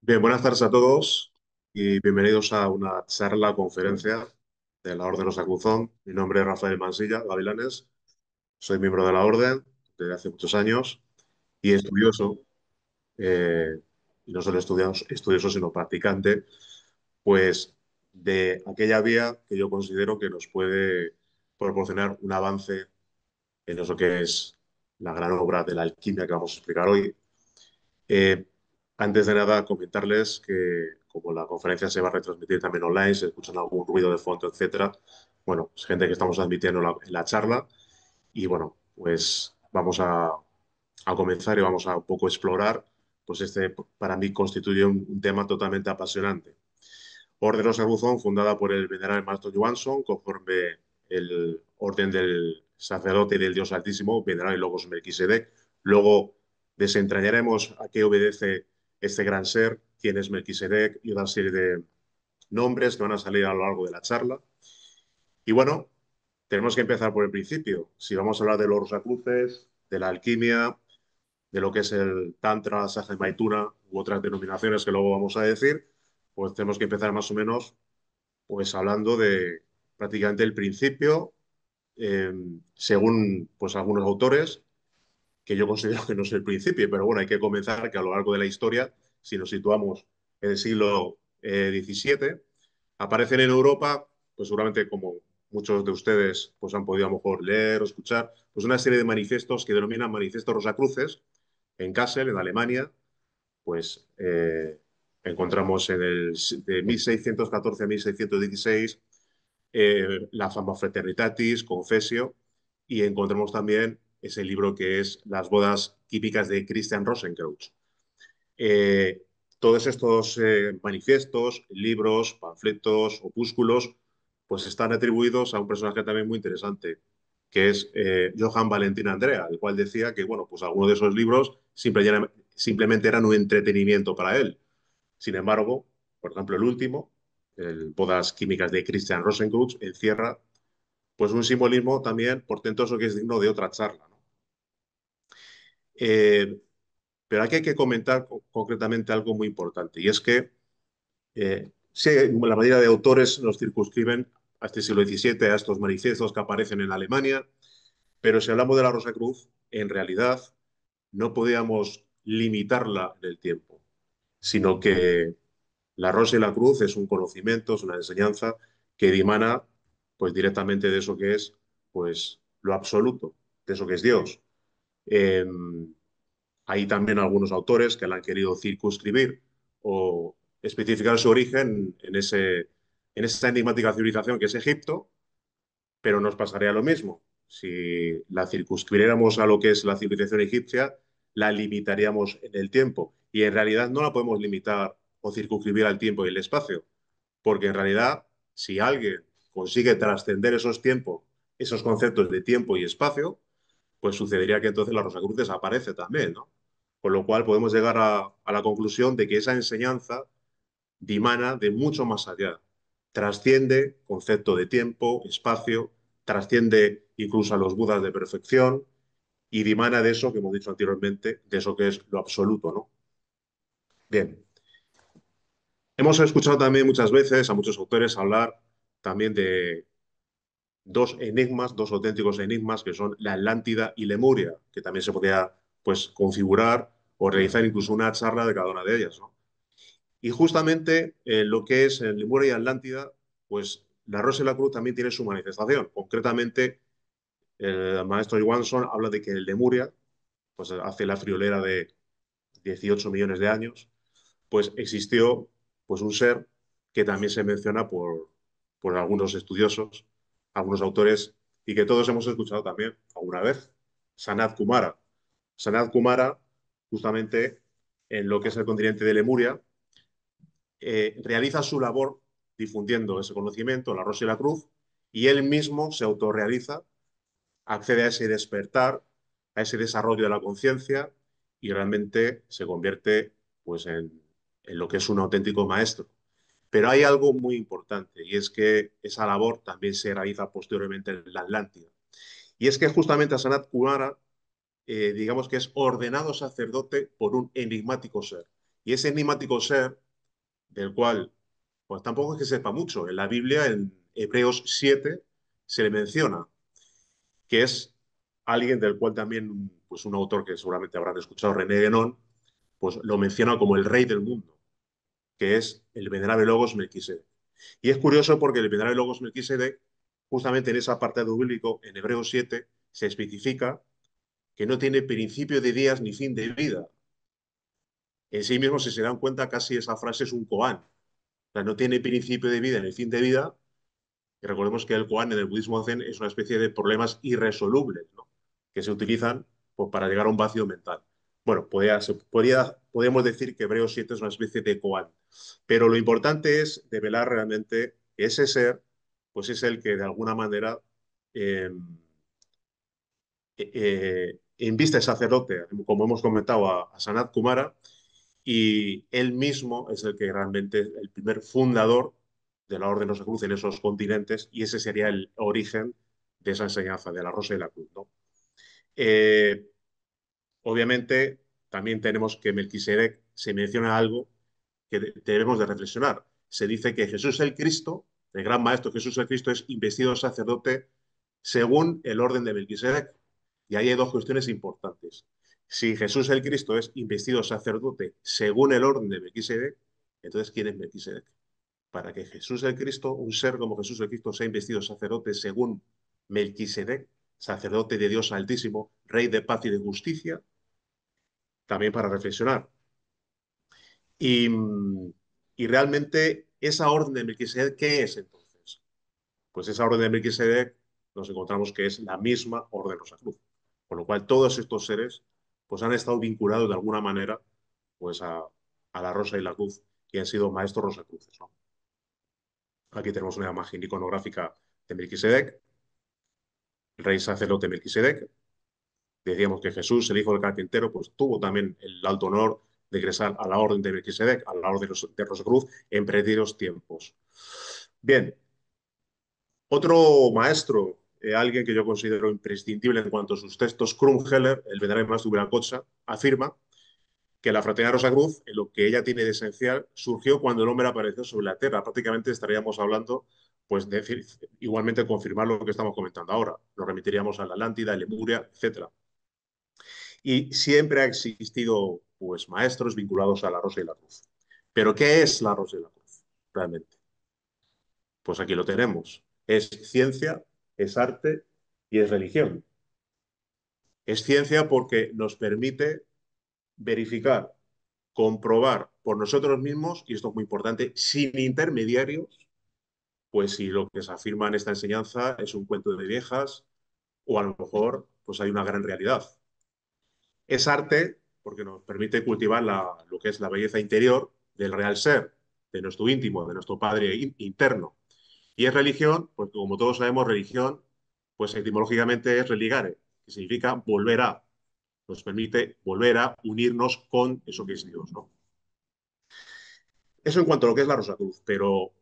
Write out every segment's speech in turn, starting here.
Bien, buenas tardes a todos y bienvenidos a una charla, conferencia de la Orden Rosacruzón. Mi nombre es Rafael Mansilla Gavilanes, soy miembro de la Orden desde hace muchos años y estudioso, eh, y no solo estudioso, sino practicante, pues de aquella vía que yo considero que nos puede proporcionar un avance en eso que es la gran obra de la alquimia que vamos a explicar hoy. Eh, Antes de nada, comentarles que como la conferencia se va a retransmitir también online, se escuchan algún ruido de fondo, etcétera. Bueno, es gente que estamos admitiendo en la charla y bueno, pues vamos a comenzar y vamos a un poco explorar, pues este para mí constituye un tema totalmente apasionante. Orden Rosa Buzón, fundada por el venerable Maestro Johansson, conforme el orden del sacerdote y del Dios Altísimo, venerable Logos Melquisedec. Luego desentrañaremos a qué obedece este gran ser, quién es Melquisedec y una serie de nombres que van a salir a lo largo de la charla. Y bueno, tenemos que empezar por el principio. Si vamos a hablar de los Rosacruces, de la alquimia, de lo que es el Tantra, Saja Maituna u otras denominaciones que luego vamos a decir, pues tenemos que empezar más o menos pues hablando de prácticamente el principio, eh, según pues algunos autores, que yo considero que no es el principio, pero bueno, hay que comenzar que a lo largo de la historia, si nos situamos en el siglo XVII, aparecen en Europa, pues seguramente como muchos de ustedes pues han podido a lo mejor leer o escuchar, pues una serie de manifiestos que denominan manifiestos Rosacruces en Kassel, en Alemania, pues encontramos en el de 1614 a 1616 la Fama Fraternitatis, Confessio, y encontramos también ese libro que es Las bodas típicas de Christian Rosenkreuz. Eh, Todos estos manifiestos, libros, panfletos, opúsculos, pues están atribuidos a un personaje también muy interesante, que es Johann Valentin Andrea, el cual decía que, bueno, pues algunos de esos libros simplemente eran un entretenimiento para él. Sin embargo, por ejemplo, el último, el Bodas Químicas de Christian Rosenkreuz, encierra pues un simbolismo también portentoso que es digno de otra charla, ¿no? Eh, pero aquí hay que comentar concretamente algo muy importante, y es que sí, la mayoría de autores nos circunscriben a este siglo XVII, a estos manifiestos que aparecen en Alemania, pero si hablamos de la Rosa Cruz, en realidad no podíamos limitarla en el tiempo, sino que la rosa y la cruz es un conocimiento, es una enseñanza que dimana pues directamente de eso que es pues lo absoluto, de eso que es Dios. Eh, Hay también algunos autores que la han querido circunscribir o especificar su origen en esa enigmática civilización que es Egipto, pero nos pasaría lo mismo. Si la circunscribiéramos a lo que es la civilización egipcia, la limitaríamos en el tiempo. Y en realidad no la podemos limitar o circunscribir al tiempo y el espacio, porque en realidad, si alguien consigue trascender esos tiempos, esos conceptos de tiempo y espacio, pues sucedería que entonces la Rosacruz desaparece también, ¿no? Con lo cual podemos llegar a la conclusión de que esa enseñanza dimana de mucho más allá. Trasciende concepto de tiempo, espacio, trasciende incluso a los budas de perfección y dimana de eso que hemos dicho anteriormente, de eso que es lo absoluto, ¿no? Bien, hemos escuchado también muchas veces a muchos autores hablar también de dos enigmas, dos auténticos enigmas que son la Atlántida y Lemuria, que también se podía pues configurar o realizar incluso una charla de cada una de ellas, ¿no? Y justamente lo que es en Lemuria y Atlántida, pues la Rosa y la Cruz también tiene su manifestación. Concretamente, el maestro Johansson habla de que en Lemuria, pues hace la friolera de 18 millones de años, pues existió pues un ser que también se menciona por algunos estudiosos, algunos autores, y que todos hemos escuchado también alguna vez, Sanat Kumara. Sanat Kumara, justamente en lo que es el continente de Lemuria, realiza su labor difundiendo ese conocimiento, la Rosa y la Cruz, y él mismo se autorrealiza, accede a ese despertar, a ese desarrollo de la conciencia y realmente se convierte pues, en lo que es un auténtico maestro. Pero hay algo muy importante y es que esa labor también se realiza posteriormente en la Atlántida. Y es que justamente a Sanat Kumara, digamos que es ordenado sacerdote por un enigmático ser. Y ese enigmático ser, del cual pues tampoco es que sepa mucho, en la Biblia, en Hebreos 7, se le menciona, que es alguien del cual también pues un autor que seguramente habrán escuchado, René Guénon, pues lo menciona como el rey del mundo, que es el venerable Logos Melquisedec. Y es curioso porque el venerable Logos Melquisedec, justamente en esa parte del bíblico, en Hebreos 7, se especifica que no tiene principio de días ni fin de vida. En sí mismo, si se dan cuenta, casi esa frase es un koan. O sea, no tiene principio de vida ni fin de vida. Y recordemos que el koan en el budismo zen es una especie de problemas irresolubles, ¿no? Que se utilizan pues, para llegar a un vacío mental. Bueno, podríamos decir que Hebreos 7 es una especie de koan. Pero lo importante es develar realmente que ese ser, pues es el que de alguna manera eh, inviste al sacerdote, como hemos comentado, a Sanat Kumara, y él mismo es el que realmente es el primer fundador de la Orden Rosacruz en esos continentes, y ese sería el origen de esa enseñanza de la Rosa y la Cruz, ¿no? Eh, Obviamente, también tenemos que Melquisedec se menciona algo que debemos de reflexionar. Se dice que Jesús el Cristo, el gran maestro Jesús el Cristo, es investido sacerdote según el orden de Melquisedec. Y ahí hay dos cuestiones importantes. Si Jesús el Cristo es investido sacerdote según el orden de Melquisedec, entonces ¿quién es Melquisedec? Para que Jesús el Cristo, un ser como Jesús el Cristo, sea investido sacerdote según Melquisedec, sacerdote de Dios Altísimo, rey de paz y de justicia, también para reflexionar. Y, y realmente esa orden de Melquisedec, ¿qué es entonces? Pues esa orden de Melquisedec nos encontramos que es la misma orden Rosacruz. Con lo cual todos estos seres pues han estado vinculados de alguna manera pues a la Rosa y la Cruz y han sido maestros Rosacruces, ¿no? Aquí tenemos una imagen iconográfica de Melquisedec, el rey sacerdote Melquisedec. Decíamos que Jesús, el hijo del carpintero, pues tuvo también el alto honor de ingresar a la orden de Melquisedec, a la orden de Rosacruz, en predios tiempos. Bien, otro maestro, alguien que yo considero imprescindible en cuanto a sus textos, Krumheller, el venerable maestro de Viracocha, afirma que la fraternidad Rosacruz, en lo que ella tiene de esencial, surgió cuando el hombre apareció sobre la Tierra. Prácticamente estaríamos hablando, pues, de decir, igualmente confirmar lo que estamos comentando ahora. Nos remitiríamos a la Atlántida, Lemuria, etcétera. Y siempre ha existido, pues, maestros vinculados a la Rosa y la Cruz. Pero, ¿qué es la Rosa y la Cruz? Realmente. Pues aquí lo tenemos. Es ciencia, es arte y es religión. Es ciencia porque nos permite verificar, comprobar por nosotros mismos, y esto es muy importante, sin intermediarios, pues si lo que se afirma en esta enseñanza es un cuento de viejas o a lo mejor pues hay una gran realidad. Es arte porque nos permite cultivar lo que es la belleza interior del real ser, de nuestro íntimo, de nuestro padre interno. Y es religión, porque como todos sabemos, religión, pues etimológicamente es religare, que significa volver a, nos permite volver a unirnos con eso que es Dios, ¿no? Eso en cuanto a lo que es la Rosacruz, pero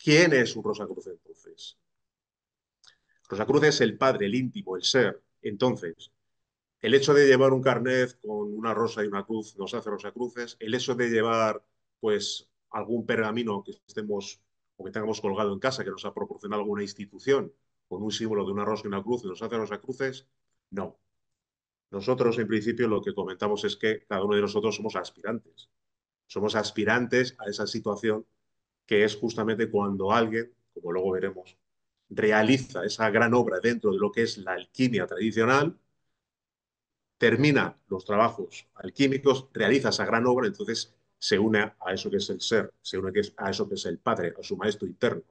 ¿quién es un Rosacruz entonces? Rosacruz es el padre, el íntimo, el ser. Entonces, el hecho de llevar un carnet con una rosa y una cruz nos hace Rosacruces. El hecho de llevar, pues, algún pergamino que estemos o que tengamos colgado en casa que nos ha proporcionado alguna institución con un símbolo de una rosa y una cruz nos hace Rosacruces, no. Nosotros, en principio, lo que comentamos es que cada uno de nosotros somos aspirantes. Somos aspirantes a esa situación que es justamente cuando alguien, como luego veremos, realiza esa gran obra dentro de lo que es la alquimia tradicional, termina los trabajos alquímicos, realiza esa gran obra, entonces se une a eso que es el ser, se une a eso que es el Padre, a su maestro interno.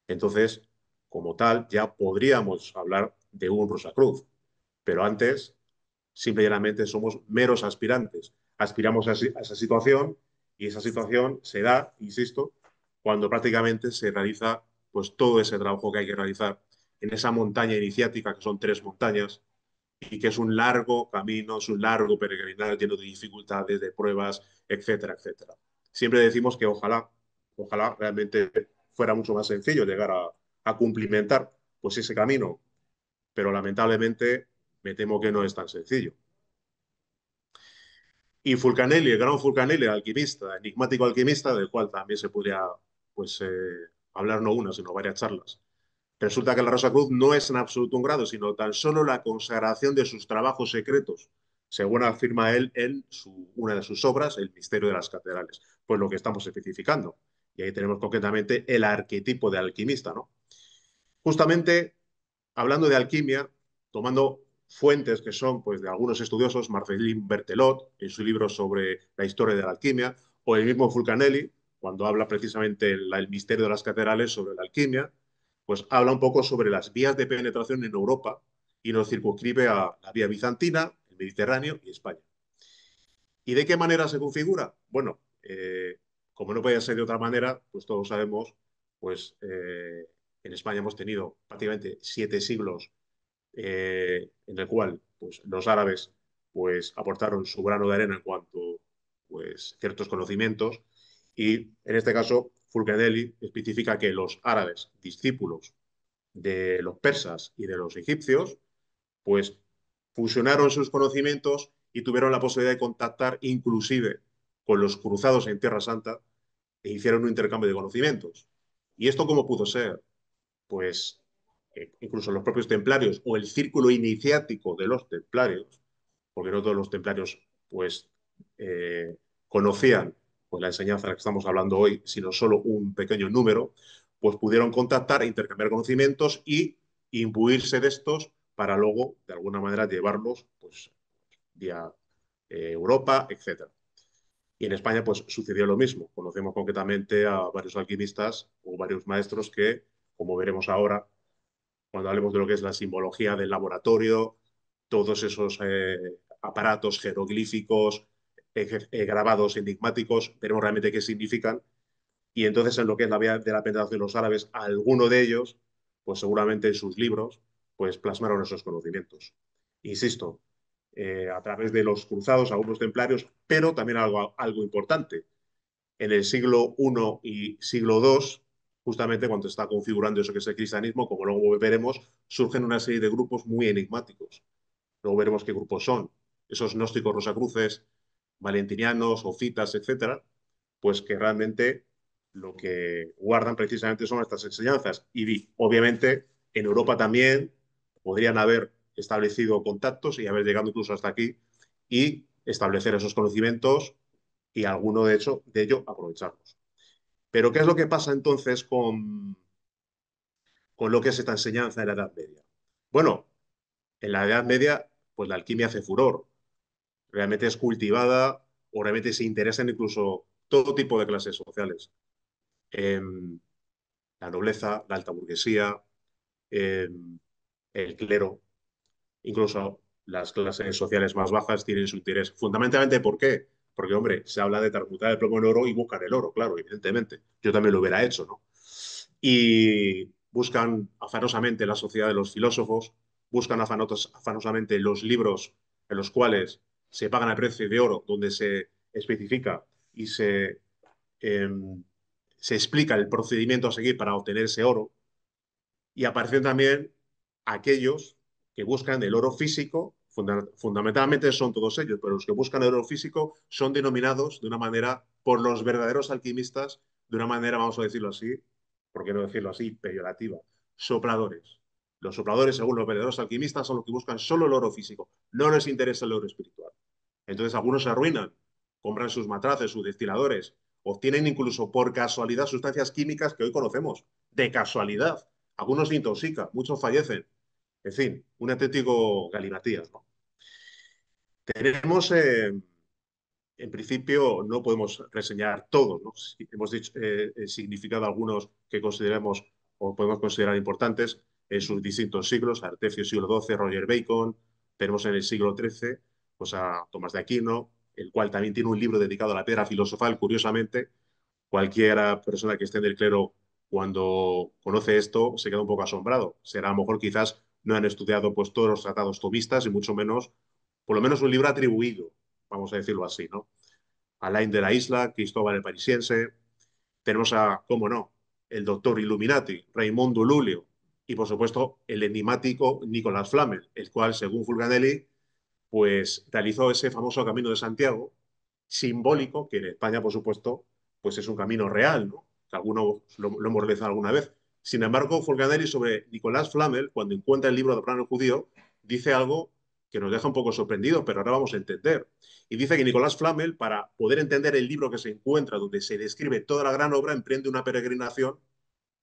Entonces, como tal, ya podríamos hablar de un Rosacruz, pero antes, simple y llanamente, somos meros aspirantes. Aspiramos a esa situación y esa situación se da, insisto, cuando prácticamente se realiza pues todo ese trabajo que hay que realizar en esa montaña iniciática, que son tres montañas, y que es un largo camino, es un largo peregrinar lleno de dificultades, de pruebas, etcétera, etcétera. Siempre decimos que ojalá realmente fuera mucho más sencillo llegar a cumplimentar pues ese camino, pero lamentablemente me temo que no es tan sencillo. Y Fulcanelli, el gran Fulcanelli, el alquimista, enigmático alquimista, del cual también se podría pues, hablar no una, sino varias charlas. Resulta que la Rosa Cruz no es en absoluto un grado, sino tan solo la consagración de sus trabajos secretos, según afirma él en una de sus obras, El misterio de las catedrales. Pues lo que estamos especificando. Y ahí tenemos concretamente el arquetipo de alquimista, ¿no? Justamente hablando de alquimia, tomando fuentes que son pues, de algunos estudiosos, Marcelin Berthelot, en su libro sobre la historia de la alquimia, o el mismo Fulcanelli, cuando habla precisamente el misterio de las catedrales sobre la alquimia, pues habla un poco sobre las vías de penetración en Europa y nos circunscribe a la vía bizantina, el Mediterráneo y España. ¿Y de qué manera se configura? Bueno, como no puede ser de otra manera, pues todos sabemos, pues en España hemos tenido prácticamente 7 siglos en el cual pues, los árabes pues, aportaron su grano de arena en cuanto pues, ciertos conocimientos y en este caso Fulcanelli especifica que los árabes, discípulos de los persas y de los egipcios, pues fusionaron sus conocimientos y tuvieron la posibilidad de contactar inclusive con los cruzados en Tierra Santa e hicieron un intercambio de conocimientos. ¿Y esto cómo pudo ser? Pues incluso los propios templarios o el círculo iniciático de los templarios, porque no todos los templarios pues eh, conocían pues, la enseñanza de la que estamos hablando hoy, sino solo un pequeño número, pues pudieron contactar, intercambiar conocimientos y imbuirse de estos para luego, de alguna manera, llevarlos pues, vía Europa, etcétera. Y en España, pues sucedió lo mismo. Conocemos concretamente a varios alquimistas o varios maestros que, como veremos ahora, cuando hablemos de lo que es la simbología del laboratorio, todos esos aparatos jeroglíficos, grabados enigmáticos, veremos realmente qué significan. Y entonces en lo que es la vía de la penetración de los árabes, alguno de ellos, pues seguramente en sus libros, pues plasmaron esos conocimientos. Insisto, a través de los cruzados, algunos templarios, pero también algo importante. En el siglo I y siglo II, justamente cuando está configurando eso que es el cristianismo, como luego veremos, surgen una serie de grupos muy enigmáticos. Luego veremos qué grupos son. Esos gnósticos rosacruces, valentinianos, ofitas, etcétera, pues que realmente lo que guardan precisamente son estas enseñanzas. Y obviamente en Europa también podrían haber establecido contactos y haber llegado incluso hasta aquí y establecer esos conocimientos y alguno de hecho de ello aprovecharlos. Pero ¿qué es lo que pasa entonces con lo que es esta enseñanza en la Edad Media? Bueno, en la Edad Media, pues la alquimia hace furor. Realmente es cultivada o realmente se interesan incluso todo tipo de clases sociales. Eh, la nobleza, la alta burguesía, eh, el clero, incluso las clases sociales más bajas tienen su interés. Fundamentalmente, ¿por qué? Porque, hombre, se habla de transmutar el plomo en oro y buscar el oro, claro, evidentemente. Yo también lo hubiera hecho, ¿no? Y buscan afanosamente la sociedad de los filósofos, buscan afanosamente los libros en los cuales se pagan a precio de oro, donde se especifica y eh, se explica el procedimiento a seguir para obtener ese oro. Y aparecen también aquellos que buscan el oro físico, fundamentalmente son todos ellos, pero los que buscan el oro físico son denominados de una manera por los verdaderos alquimistas, de una manera, vamos a decirlo así, por qué no decirlo así, peyorativa, sopladores. Los sopladores, según los verdaderos alquimistas, son los que buscan solo el oro físico, no les interesa el oro espiritual. Entonces algunos se arruinan, compran sus matraces, sus destiladores, obtienen incluso por casualidad sustancias químicas que hoy conocemos, de casualidad. Algunos se intoxican, muchos fallecen. En fin, un auténtico galimatías, ¿no? Tenemos, en principio, no podemos reseñar todos, ¿no? Hemos dicho, significado algunos que consideremos o podemos considerar importantes en sus distintos siglos, Artefio siglo XII, Roger Bacon, tenemos en el siglo XIII pues a Tomás de Aquino, el cual también tiene un libro dedicado a la piedra filosofal, curiosamente, cualquiera persona que esté en el clero cuando conoce esto se queda un poco asombrado. Será a lo mejor quizás no han estudiado pues todos los tratados tomistas y mucho menos, por lo menos un libro atribuido, vamos a decirlo así, ¿no? Alain de la Isla, Cristóbal el Parisiense, tenemos a, cómo no, el doctor Illuminati, Raimondo Lulio, y por supuesto el enigmático Nicolás Flamel, el cual, según Fulganelli, pues realizó ese famoso Camino de Santiago, simbólico, que en España, por supuesto, pues es un camino real, ¿no? Que algunos lo hemos realizado alguna vez. Sin embargo, Fulcanelli sobre Nicolás Flamel, cuando encuentra el libro de plano judío, dice algo que nos deja un poco sorprendidos, pero ahora vamos a entender. Y dice que Nicolás Flamel, para poder entender el libro que se encuentra, donde se describe toda la gran obra, emprende una peregrinación.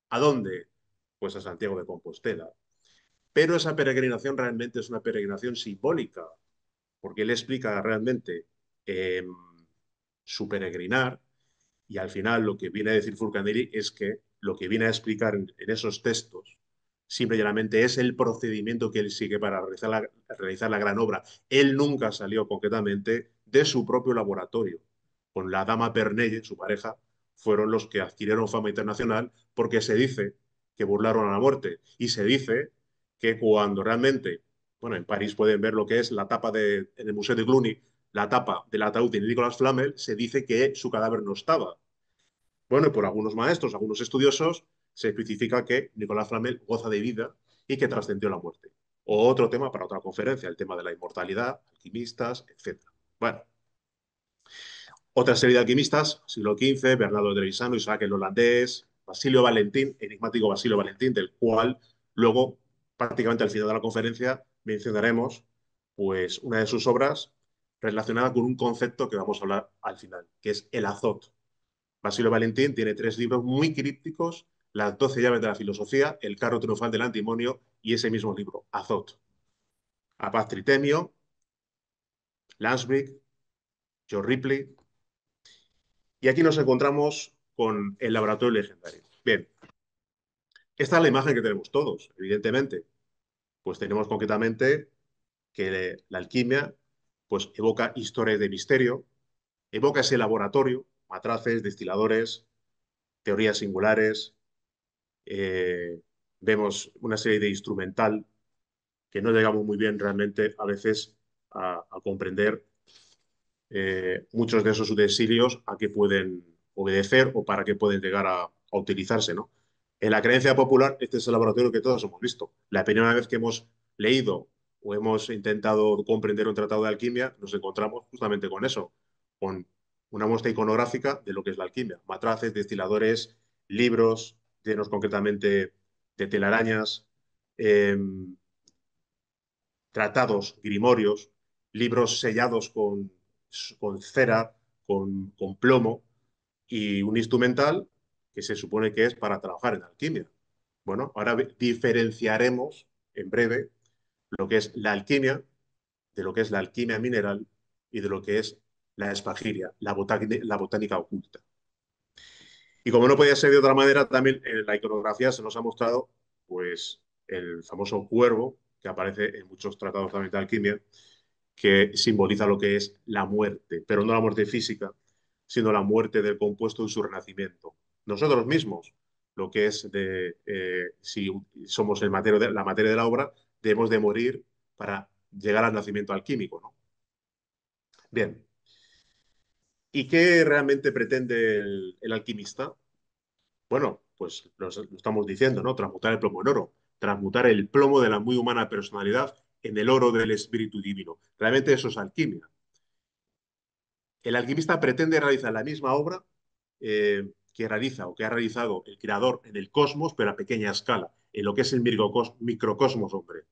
¿A dónde? Pues a Santiago de Compostela. Pero esa peregrinación realmente es una peregrinación simbólica, porque él explica realmente eh, su peregrinar y al final lo que viene a decir Fulcanelli es que lo que viene a explicar en esos textos simple y llanamente es el procedimiento que él sigue para realizar la gran obra. Él nunca salió concretamente de su propio laboratorio. Con la dama Pernelle, su pareja, fueron los que adquirieron fama internacional porque se dice que burlaron a la muerte y se dice que cuando realmente, bueno, en París pueden ver lo que es la tapa en el Museo de Cluny, la tapa del ataúd de Nicolas Flamel, se dice que su cadáver no estaba. Bueno, y por algunos maestros, algunos estudiosos, se especifica que Nicolás Flamel goza de vida y que trascendió la muerte. O otro tema para otra conferencia, el tema de la inmortalidad, alquimistas, etc. Bueno, otra serie de alquimistas, siglo XV, Bernardo de Trevisano, Isaac el holandés, Basilio Valentín, enigmático Basilio Valentín, del cual luego, prácticamente al final de la conferencia, mencionaremos pues, una de sus obras relacionada con un concepto que vamos a hablar al final, que es el azot. Basilio Valentín tiene tres libros muy crípticos, Las 12 llaves de la filosofía, El carro triunfal del antimonio y ese mismo libro, Azot. Abad Tritemio, Lansbrick, Joe Ripley. Y aquí nos encontramos con el laboratorio legendario. Bien, esta es la imagen que tenemos todos, evidentemente. Pues tenemos concretamente que la alquimia pues evoca historias de misterio, evoca ese laboratorio, matraces, destiladores, teorías singulares, vemos una serie de instrumental que no llegamos muy bien realmente a veces a comprender muchos de esos utensilios a qué pueden obedecer o para qué pueden llegar a utilizarse, ¿no? En la creencia popular, este es el laboratorio que todos hemos visto. La primera vez que hemos leído o hemos intentado comprender un tratado de alquimia, nos encontramos justamente con eso, con una muestra iconográfica de lo que es la alquimia. Matraces, destiladores, libros llenos concretamente de telarañas, eh, tratados, grimorios, libros sellados con cera, con plomo y un instrumental que se supone que es para trabajar en alquimia. Bueno, ahora diferenciaremos en breve lo que es la alquimia, de lo que es la alquimia mineral y de lo que es la espagiria, la botánica oculta. Y como no podía ser de otra manera, también en la iconografía se nos ha mostrado pues, el famoso cuervo que aparece en muchos tratados también de alquimia, que simboliza lo que es la muerte, pero no la muerte física, sino la muerte del compuesto en su renacimiento. Nosotros mismos, lo que es si somos la materia de la obra, debemos de morir para llegar al nacimiento alquímico, ¿no? Bien, ¿y qué realmente pretende el alquimista? Bueno, pues lo estamos diciendo, ¿no? Transmutar el plomo en oro, transmutar el plomo de la muy humana personalidad en el oro del espíritu divino. Realmente eso es alquimia. El alquimista pretende realizar la misma obra que realiza o que ha realizado el creador en el cosmos, pero a pequeña escala, en lo que es el microcosmos, hombre.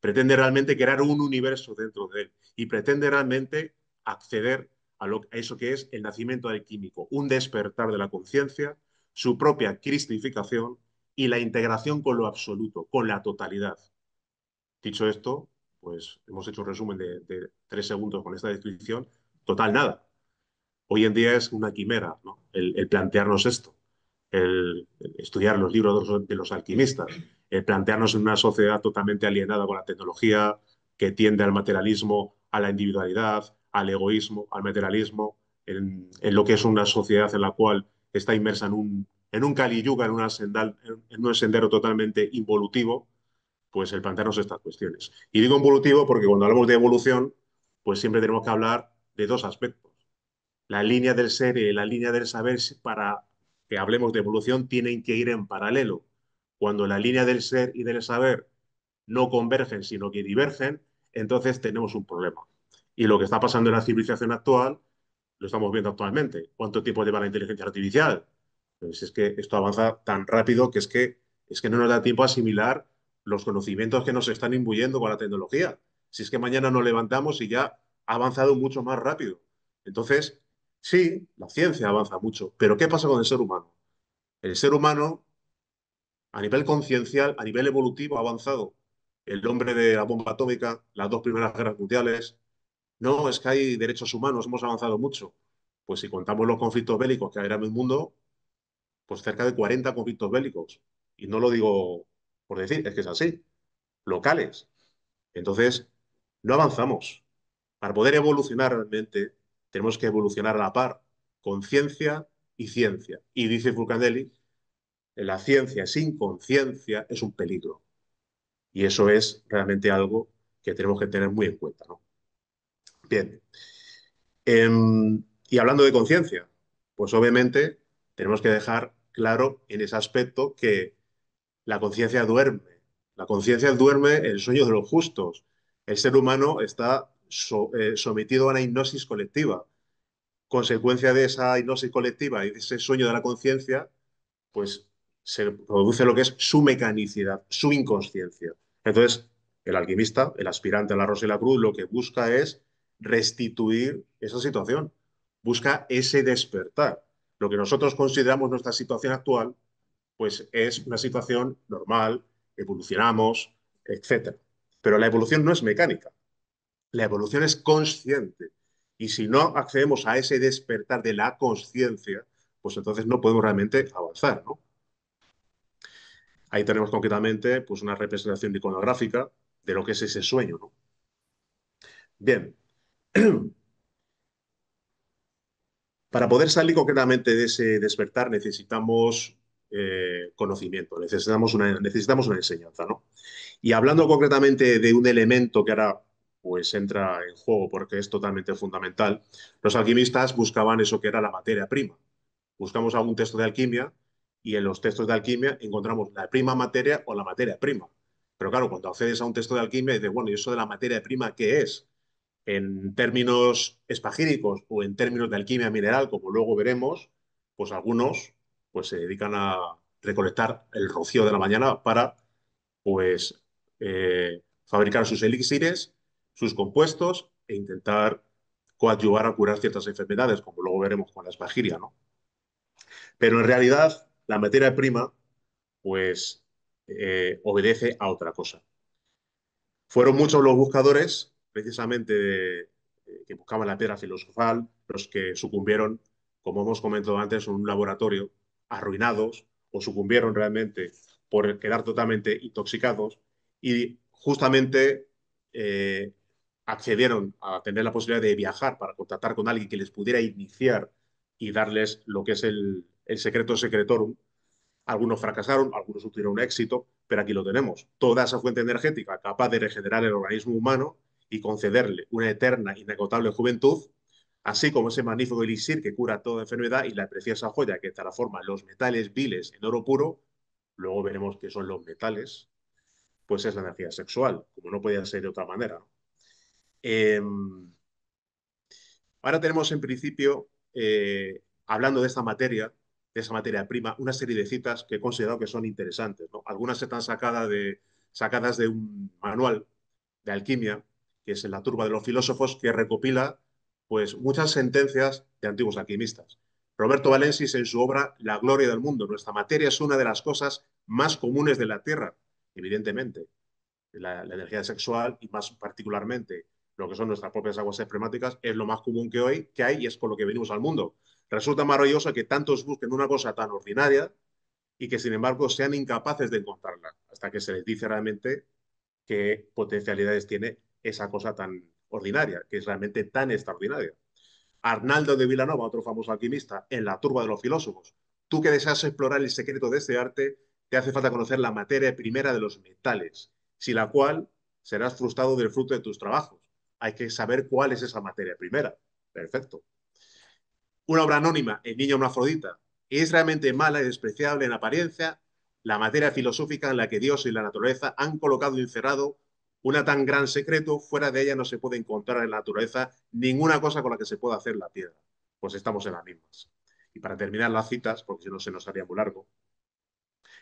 Pretende realmente crear un universo dentro de él y pretende realmente acceder a eso que es el nacimiento alquímico, un despertar de la conciencia, su propia cristificación y la integración con lo absoluto, con la totalidad. Dicho esto, pues hemos hecho un resumen de 3 segundos con esta descripción. Total, nada. Hoy en día es una quimera, ¿no? El plantearnos esto, el estudiar los libros de los alquimistas, el plantearnos en una sociedad totalmente alienada con la tecnología, que tiende al materialismo, a la individualidad, al egoísmo, al materialismo, en lo que es una sociedad en la cual está inmersa en un Kali Yuga, en un sendero totalmente involutivo, pues el plantearnos estas cuestiones. Y digo involutivo porque cuando hablamos de evolución, pues siempre tenemos que hablar de dos aspectos. La línea del ser y la línea del saber, para que hablemos de evolución, tienen que ir en paralelo. Cuando la línea del ser y del saber no convergen, sino que divergen, entonces tenemos un problema. Y lo que está pasando en la civilización actual Lo estamos viendo actualmente. ¿Cuánto tiempo lleva la inteligencia artificial? Pues es que esto avanza tan rápido que es que no nos da tiempo a asimilar los conocimientos que nos están imbuyendo con la tecnología. Si es que mañana nos levantamos y ya ha avanzado mucho más rápido. Entonces, sí, la ciencia avanza mucho, pero ¿qué pasa con el ser humano? El ser humano, a nivel conciencial, a nivel evolutivo, ha avanzado. El hombre de la bomba atómica, las dos primeras guerras mundiales, no, es que hay derechos humanos, hemos avanzado mucho. Pues si contamos los conflictos bélicos que hay en el mundo, pues cerca de 40 conflictos bélicos. Y no lo digo por decir, es que es así, locales. Entonces, no avanzamos. Para poder evolucionar realmente, tenemos que evolucionar a la par, con ciencia y ciencia. Y dice Fulcanelli, la ciencia sin conciencia es un peligro. Y eso es realmente algo que tenemos que tener muy en cuenta, ¿no? Bien, y hablando de conciencia, pues obviamente tenemos que dejar claro en ese aspecto que la conciencia duerme. La conciencia duerme el sueño de los justos. El ser humano está sometido a una hipnosis colectiva. Consecuencia de esa hipnosis colectiva y de ese sueño de la conciencia, pues se produce lo que es su mecanicidad, su inconsciencia. Entonces, el alquimista, el aspirante a la Rosa y la Cruz, lo que busca es restituir esa situación, busca ese despertar. Lo que nosotros consideramos nuestra situación actual, pues es una situación normal, evolucionamos, etcétera. Pero la evolución no es mecánica, la evolución es consciente. Y si no accedemos a ese despertar de la conciencia, pues entonces no podemos realmente avanzar, ¿no? Ahí tenemos concretamente pues, una representación iconográfica de lo que es ese sueño, ¿no? Bien, para poder salir concretamente de ese despertar necesitamos conocimiento, necesitamos una enseñanza, ¿no? Y hablando concretamente de un elemento que ahora pues entra en juego porque es totalmente fundamental, los alquimistas buscaban eso que era la materia prima. Buscamos algún texto de alquimia y en los textos de alquimia encontramos la prima materia o la materia prima. Pero claro, cuando accedes a un texto de alquimia dices, bueno, ¿y eso de la materia prima qué es? En términos espagíricos o en términos de alquimia mineral, como luego veremos, pues algunos pues se dedican a recolectar el rocío de la mañana para pues fabricar sus elixires, sus compuestos e intentar coadyuvar a curar ciertas enfermedades, como luego veremos con la espagiria, ¿no? Pero en realidad la materia prima pues obedece a otra cosa. Fueron muchos los buscadores, precisamente, que buscaban la piedra filosofal, los que sucumbieron, como hemos comentado antes, en un laboratorio, arruinados o sucumbieron realmente por quedar totalmente intoxicados y justamente eh, accedieron a tener la posibilidad de viajar para contactar con alguien que les pudiera iniciar y darles lo que es el secreto secretorum. Algunos fracasaron, algunos obtuvieron éxito, pero aquí lo tenemos. Toda esa fuente energética capaz de regenerar el organismo humano y concederle una eterna, inagotable juventud, así como ese magnífico elixir que cura toda enfermedad y la preciosa joya que transforma los metales viles en oro puro, luego veremos qué son los metales, pues es la energía sexual, como no podía ser de otra manera, ¿no? Eh, Ahora tenemos en principio, hablando de esa materia prima, una serie de citas que he considerado que son interesantes, ¿no? Algunas están sacadas de un manual de alquimia, que es La turba de los filósofos, que recopila pues, muchas sentencias de antiguos alquimistas. Roberto Valensis, en su obra La gloria del mundo, nuestra materia es una de las cosas más comunes de la Tierra, evidentemente la energía sexual y más particularmente lo que son nuestras propias aguas espermáticas es lo más común que hoy que hay y es con lo que venimos al mundo. Resulta maravilloso que tantos busquen una cosa tan ordinaria y que sin embargo sean incapaces de encontrarla hasta que se les dice realmente qué potencialidades tiene esa cosa tan ordinaria, que es realmente tan extraordinaria. Arnaldo de Vilanova, otro famoso alquimista, en La turba de los filósofos. Tú que deseas explorar el secreto de este arte, te hace falta conocer la materia primera de los metales, sin la cual serás frustrado del fruto de tus trabajos. Hay que saber cuál es esa materia primera. Perfecto. Una obra anónima, El niño una Afrodita, es realmente mala y despreciable en apariencia la materia filosófica en la que Dios y la naturaleza han colocado y encerrado una tan gran secreto, fuera de ella no se puede encontrar en la naturaleza ninguna cosa con la que se pueda hacer la piedra. pues estamos en las mismas. Y para terminar las citas, porque si no se nos haría muy largo,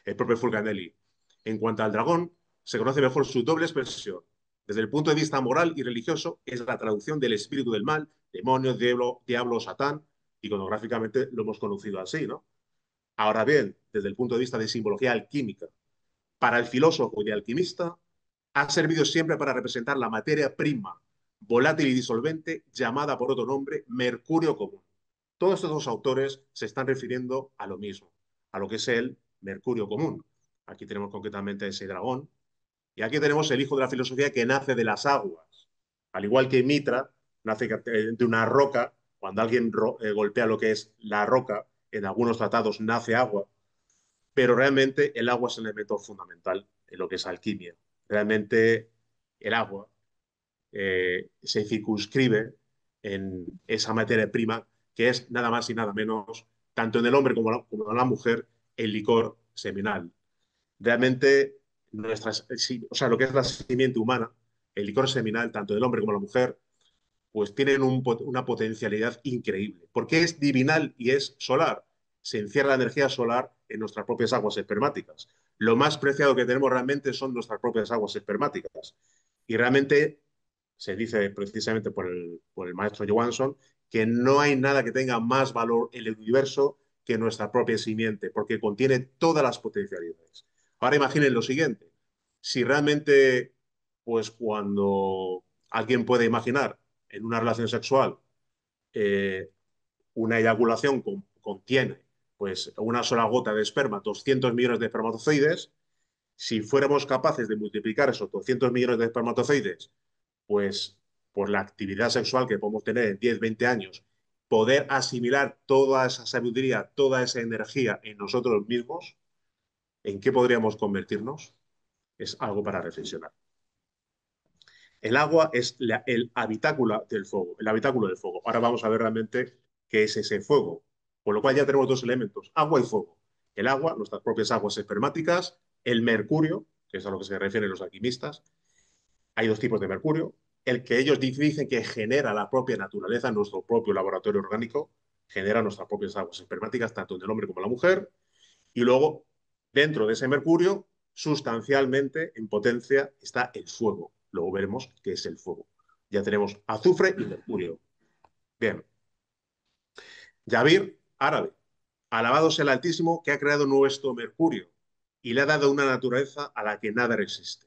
el propio Fulcanelli, en cuanto al dragón, se conoce mejor su doble expresión. Desde el punto de vista moral y religioso, es la traducción del espíritu del mal, demonio, diablo, Satán, iconográficamente lo hemos conocido así, ¿no? Ahora bien, desde el punto de vista de simbología alquímica, para el filósofo y el alquimista, ha servido siempre para representar la materia prima, volátil y disolvente, llamada por otro nombre mercurio común. Todos estos dos autores se están refiriendo a lo mismo, a lo que es el mercurio común. Aquí tenemos concretamente ese dragón, y aquí tenemos el hijo de la filosofía que nace de las aguas. Al igual que Mitra, nace de una roca. Cuando alguien golpea lo que es la roca, en algunos tratados nace agua, pero realmente el agua es el elemento fundamental en lo que es alquimia. Realmente el agua se circunscribe en esa materia prima que es nada más y nada menos, tanto en el hombre como en la mujer, el licor seminal. Realmente, o sea, lo que es la simiente humana, el licor seminal, tanto del hombre como de la mujer, pues tienen una potencialidad increíble, porque es divinal y es solar. Se encierra la energía solar en nuestras propias aguas espermáticas. Lo más preciado que tenemos realmente son nuestras propias aguas espermáticas. Y realmente se dice precisamente por el maestro Johansson que no hay nada que tenga más valor en el universo que nuestra propia simiente, porque contiene todas las potencialidades. Ahora imaginen lo siguiente, si realmente, pues cuando alguien puede imaginar en una relación sexual eh, una eyaculación contiene pues una sola gota de esperma, 200 millones de espermatozoides, si fuéramos capaces de multiplicar esos 200 millones de espermatozoides, pues por la actividad sexual que podemos tener en 10, 20 años, poder asimilar toda esa sabiduría, toda esa energía en nosotros mismos, ¿en qué podríamos convertirnos? Es algo para reflexionar. El agua es el habitáculo del fuego, el habitáculo del fuego. Ahora vamos a ver realmente qué es ese fuego. Por lo cual ya tenemos dos elementos, agua y fuego. El agua, nuestras propias aguas espermáticas, el mercurio, que es a lo que se refieren los alquimistas. Hay dos tipos de mercurio. El que ellos dicen que genera la propia naturaleza en nuestro propio laboratorio orgánico, genera nuestras propias aguas espermáticas, tanto en el hombre como en la mujer. Y luego, dentro de ese mercurio, sustancialmente en potencia está el fuego. Luego veremos qué es el fuego. Ya tenemos azufre y mercurio. Bien. Yavir, árabe. Alabado sea el Altísimo que ha creado nuestro mercurio y le ha dado una naturaleza a la que nada resiste.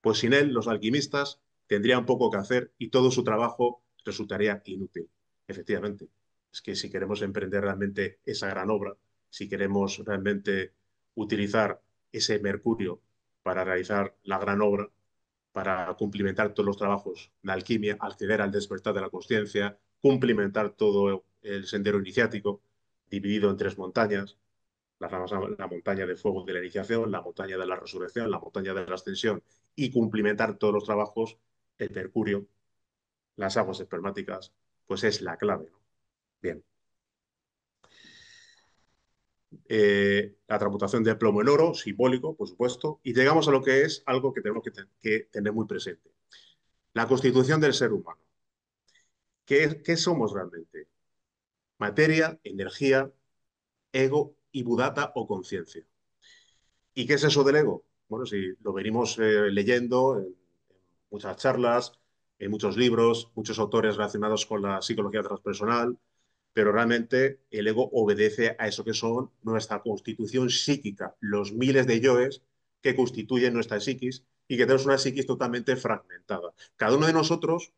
Pues sin él, los alquimistas tendrían poco que hacer y todo su trabajo resultaría inútil. Efectivamente, es que si queremos emprender realmente esa gran obra, si queremos realmente utilizar ese mercurio para realizar la gran obra, para cumplimentar todos los trabajos de alquimia, acceder al despertar de la conciencia, cumplimentar todo el sendero iniciático, dividido en tres montañas, la montaña de fuego de la iniciación, la montaña de la resurrección, la montaña de la ascensión, y cumplimentar todos los trabajos, el mercurio, las aguas espermáticas, pues es la clave, ¿no? Bien. La transmutación del plomo en oro, simbólico, por supuesto, y llegamos a lo que es algo que tenemos que tener muy presente. La constitución del ser humano. ¿Qué somos realmente? Materia, energía, ego y budata o conciencia. ¿Y qué es eso del ego? Bueno, si lo venimos leyendo en muchas charlas, en muchos libros, muchos autores relacionados con la psicología transpersonal, pero realmente el ego obedece a eso que son nuestra constitución psíquica, los miles de yoes que constituyen nuestra psiquis y que tenemos una psiquis totalmente fragmentada. Cada uno de nosotros,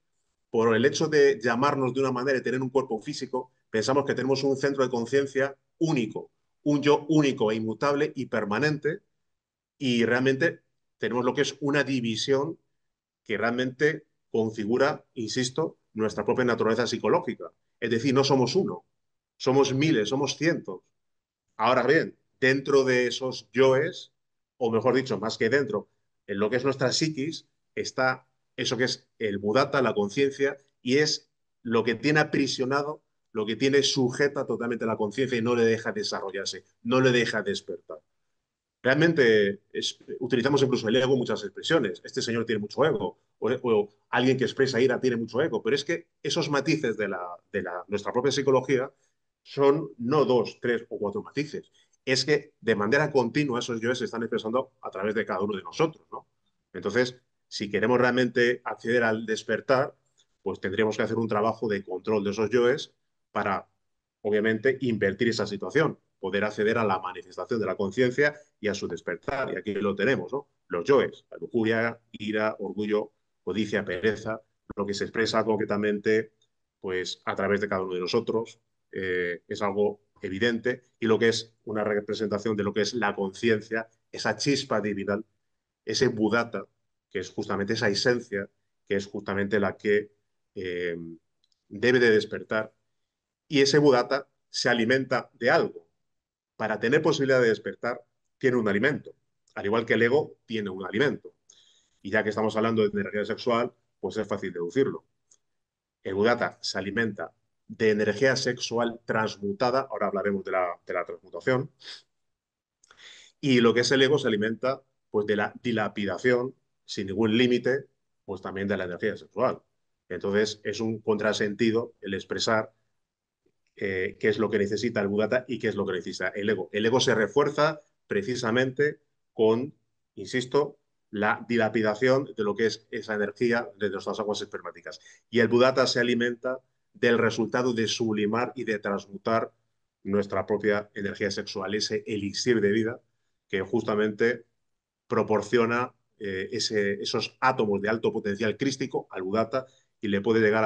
por el hecho de llamarnos de una manera y tener un cuerpo físico, pensamos que tenemos un centro de conciencia único, un yo único e inmutable y permanente, y realmente tenemos lo que es una división que realmente configura, insisto, nuestra propia naturaleza psicológica. Es decir, no somos uno, somos miles, somos cientos. Ahora bien, dentro de esos yoes, o mejor dicho, más que dentro, en lo que es nuestra psiquis, está eso que es el budata, la conciencia, y es lo que tiene aprisionado, lo que tiene sujeta totalmente la conciencia y no le deja desarrollarse, no le deja despertar. Realmente utilizamos incluso el ego en muchas expresiones. Este señor tiene mucho ego, o alguien que expresa ira tiene mucho ego, pero es que esos matices nuestra propia psicología son no dos, tres o cuatro matices. Es que de manera continua esos yoes se están expresando a través de cada uno de nosotros, ¿no? Entonces, si queremos realmente acceder al despertar, pues tendríamos que hacer un trabajo de control de esos yoes para, obviamente, invertir esa situación, poder acceder a la manifestación de la conciencia y a su despertar. Y aquí lo tenemos, ¿no? Los yoes, la lujuria, ira, orgullo, codicia, pereza, lo que se expresa concretamente pues, a través de cada uno de nosotros, es algo evidente, y lo que es una representación de lo que es la conciencia, esa chispa divinal, ese budata, que es justamente esa esencia, que es justamente la que eh, debe de despertar. Y ese budata se alimenta de algo. Para tener posibilidad de despertar, tiene un alimento, al igual que el ego tiene un alimento. Y ya que estamos hablando de energía sexual, pues es fácil deducirlo. El budata se alimenta de energía sexual transmutada, ahora hablaremos de la transmutación, y lo que es el ego se alimenta pues de la dilapidación sin ningún límite, pues también de la energía sexual. Entonces es un contrasentido el expresar qué es lo que necesita el budata y qué es lo que necesita el ego. El ego se refuerza precisamente con, insisto, la dilapidación de lo que es esa energía de nuestras aguas espermáticas. Y el budata se alimenta del resultado de sublimar y de transmutar nuestra propia energía sexual, ese elixir de vida que justamente proporciona esos átomos de alto potencial crístico al budata y le puede llegar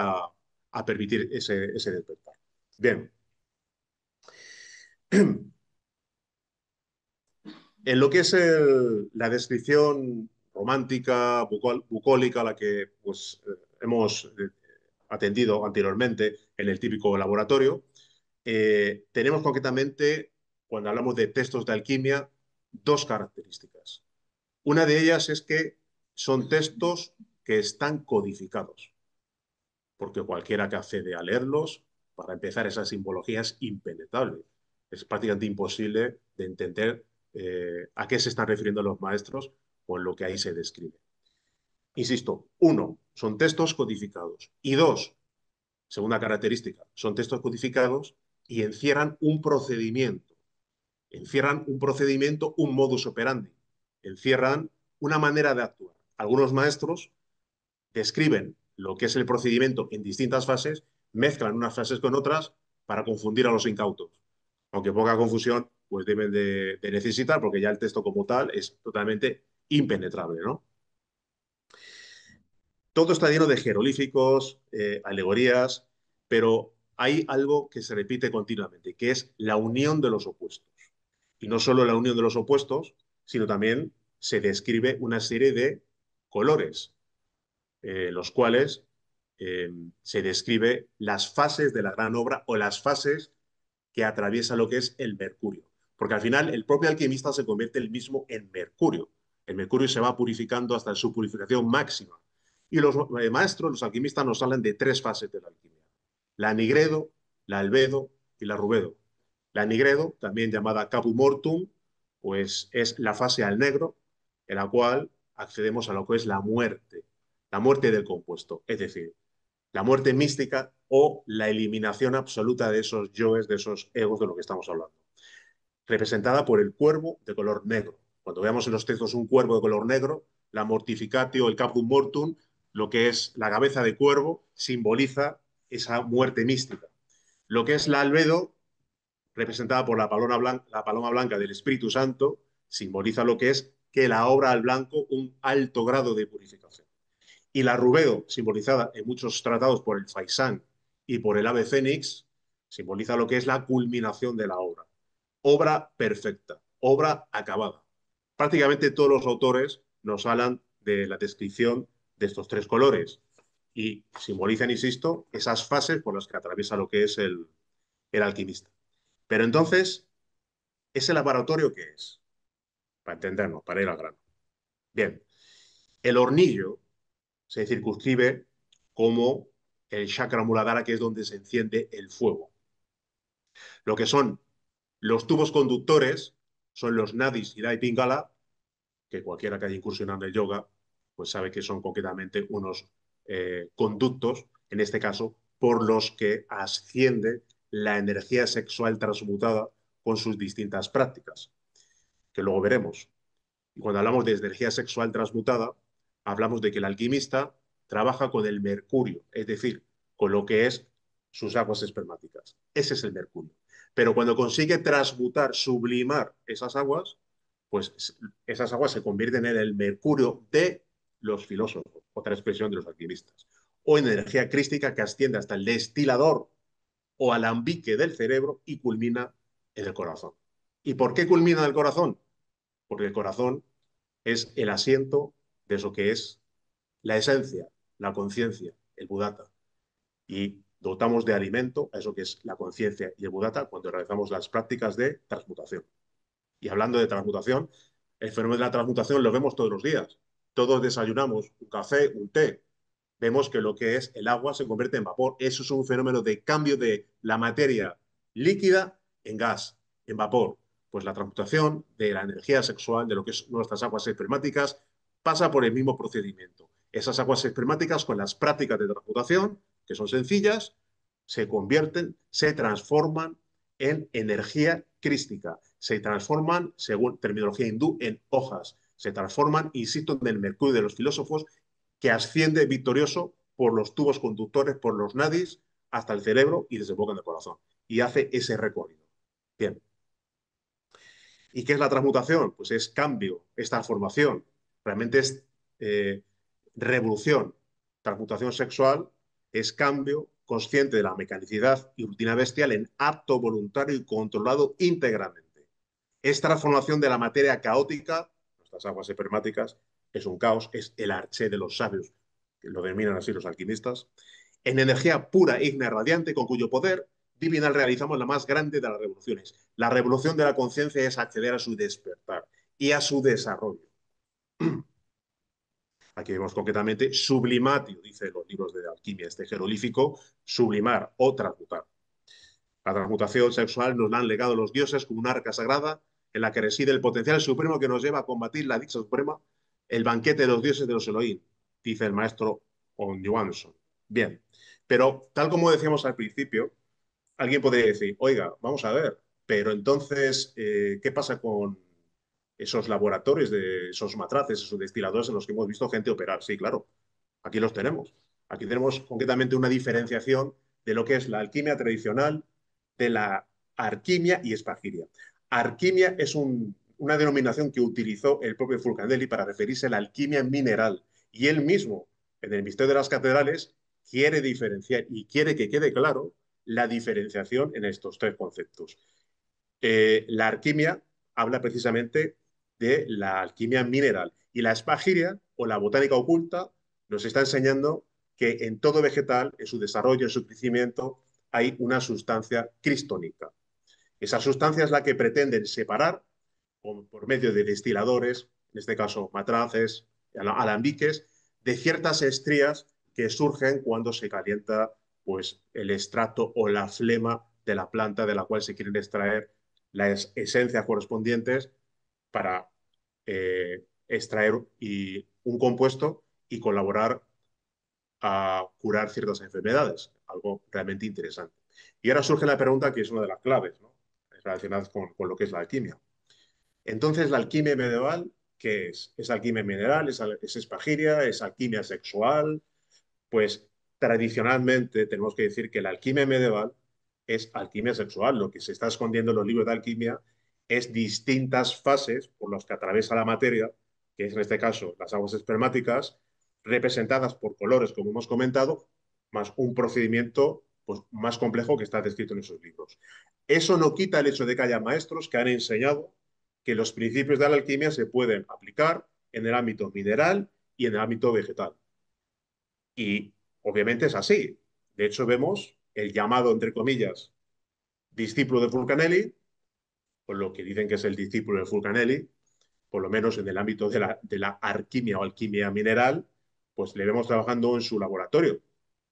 a permitir ese despertar. Bien, en lo que es la descripción romántica, bucólica, a la que pues, hemos atendido anteriormente en el típico laboratorio, tenemos concretamente, cuando hablamos de textos de alquimia, dos características. Una de ellas es que son textos que están codificados, porque cualquiera que accede a leerlos, para empezar, esa simbología es impenetrable. Es prácticamente imposible de entender a qué se están refiriendo los maestros con lo que ahí se describe. Insisto, uno, son textos codificados. Y dos, segunda característica, son textos codificados y encierran un procedimiento, un modus operandi, encierran una manera de actuar. Algunos maestros describen lo que es el procedimiento en distintas fases, mezclan unas fases con otras para confundir a los incautos. Aunque poca confusión pues deben de necesitar, porque ya el texto como tal es totalmente impenetrable, ¿no? Todo está lleno de jeroglíficos, alegorías, pero hay algo que se repite continuamente, que es la unión de los opuestos. Y no solo la unión de los opuestos, sino también se describe una serie de colores, los cuales se describe las fases de la gran obra o las fases que atraviesa lo que es el mercurio. Porque al final el propio alquimista se convierte el mismo en mercurio. El mercurio se va purificando hasta su purificación máxima. Y los maestros, los alquimistas, nos hablan de tres fases de la alquimia. La nigredo, la albedo y la rubedo. La nigredo, también llamada caput mortum, pues es la fase al negro, en la cual accedemos a lo que es la muerte del compuesto, es decir, la muerte mística o la eliminación absoluta de esos yoes, de esos egos de lo que estamos hablando, representada por el cuervo de color negro. Cuando veamos en los textos un cuervo de color negro, la mortificatio, el caput mortum, lo que es la cabeza de cuervo, simboliza esa muerte mística. Lo que es la albedo, representada por la paloma blanca del Espíritu Santo, simboliza lo que es que la obra al blanco un alto grado de purificación. Y la rubedo, simbolizada en muchos tratados por el faisán y por el ave fénix, simboliza lo que es la culminación de la obra. Obra perfecta, obra acabada. Prácticamente todos los autores nos hablan de la descripción de estos tres colores y simbolizan, insisto, esas fases por las que atraviesa lo que es el alquimista. Pero entonces, ¿ese laboratorio qué es? Para entendernos, para ir al grano. Bien, el hornillo se circunscribe como el chakra muladhara, que es donde se enciende el fuego. Lo que son los tubos conductores son los nadis, ida y pingala, que cualquiera que haya incursionado en el yoga pues sabe que son concretamente unos conductos, en este caso, por los que asciende la energía sexual transmutada con sus distintas prácticas, que luego veremos. Y cuando hablamos de energía sexual transmutada, hablamos de que el alquimista trabaja con el mercurio, es decir, con lo que es sus aguas espermáticas. Ese es el mercurio. Pero cuando consigue transmutar, sublimar esas aguas, pues esas aguas se convierten en el mercurio de los filósofos, otra expresión de los alquimistas. O en energía crística que asciende hasta el destilador o alambique del cerebro y culmina en el corazón. ¿Y por qué culmina en el corazón? Porque el corazón es el asiento de eso que es la esencia, la conciencia, el budata. Y dotamos de alimento a eso que es la conciencia y el budata cuando realizamos las prácticas de transmutación. Y hablando de transmutación, el fenómeno de la transmutación lo vemos todos los días. Todos desayunamos un café, un té. Vemos que lo que es el agua se convierte en vapor. Eso es un fenómeno de cambio de la materia líquida en gas, en vapor. Pues la transmutación de la energía sexual, de lo que es nuestras aguas espermáticas, pasa por el mismo procedimiento. Esas aguas espermáticas con las prácticas de transmutación, que son sencillas, se convierten, se transforman en energía crística, se transforman, según terminología hindú, en hojas, se transforman, insisto, en el mercurio de los filósofos, que asciende victorioso por los tubos conductores, por los nadis, hasta el cerebro y desemboca en el corazón. Y hace ese recorrido. Bien. ¿Y qué es la transmutación? Pues es cambio, es transformación. Realmente es eh, revolución. Transmutación sexual es cambio consciente de la mecanicidad y rutina bestial en acto voluntario y controlado íntegramente. Es transformación de la materia caótica, nuestras aguas espermáticas, es un caos, es el arché de los sabios, que lo denominan así los alquimistas, en energía pura, ígnea, radiante, con cuyo poder divinal realizamos la más grande de las revoluciones. La revolución de la conciencia es acceder a su despertar y a su desarrollo. Aquí vemos concretamente sublimatio, dice los libros de alquimia, este jeroglífico, sublimar o transmutar. La transmutación sexual nos la han legado los dioses como una arca sagrada en la que reside el potencial supremo que nos lleva a combatir la dicha suprema, el banquete de los dioses de los Elohim, dice el maestro On Johansson. Bien, pero tal como decíamos al principio, alguien podría decir, oiga, vamos a ver, pero entonces, ¿qué pasa con esos laboratorios, de esos matraces, esos destiladores en los que hemos visto gente operar? Sí, claro, aquí los tenemos. Aquí tenemos concretamente una diferenciación de lo que es la alquimia tradicional de la alquimia y espagiria. Alquimia es una denominación que utilizó el propio Fulcanelli para referirse a la alquimia mineral. Y él mismo, en el Misterio de las Catedrales, quiere diferenciar y quiere que quede claro la diferenciación en estos tres conceptos. La alquimia habla precisamente de la alquimia mineral y la espagiria o la botánica oculta nos está enseñando que en todo vegetal, en su desarrollo, en su crecimiento, hay una sustancia cristónica. Esa sustancia es la que pretenden separar por medio de destiladores, en este caso matraces, alambiques, de ciertas estrías que surgen cuando se calienta pues, el extracto o la flema de la planta de la cual se quieren extraer las esencias correspondientes para extraer un compuesto y colaborar a curar ciertas enfermedades, algo realmente interesante. Y ahora surge la pregunta que es una de las claves, ¿no? Relacionadas con lo que es la alquimia. Entonces, la alquimia medieval, ¿qué es? ¿Es alquimia mineral? ¿Es espagiria? ¿Es alquimia sexual? Pues tradicionalmente tenemos que decir que la alquimia medieval es alquimia sexual. Lo que se está escondiendo en los libros de alquimia es distintas fases por las que atraviesa la materia, que es en este caso las aguas espermáticas, representadas por colores, como hemos comentado, más un procedimiento pues, más complejo que está descrito en esos libros. Eso no quita el hecho de que haya maestros que han enseñado que los principios de la alquimia se pueden aplicar en el ámbito mineral y en el ámbito vegetal. Y obviamente es así. De hecho, vemos el llamado, entre comillas, discípulo de Fulcanelli, por lo que dicen que es el discípulo de Fulcanelli, por lo menos en el ámbito de la alquimia o alquimia mineral, pues le vemos trabajando en su laboratorio.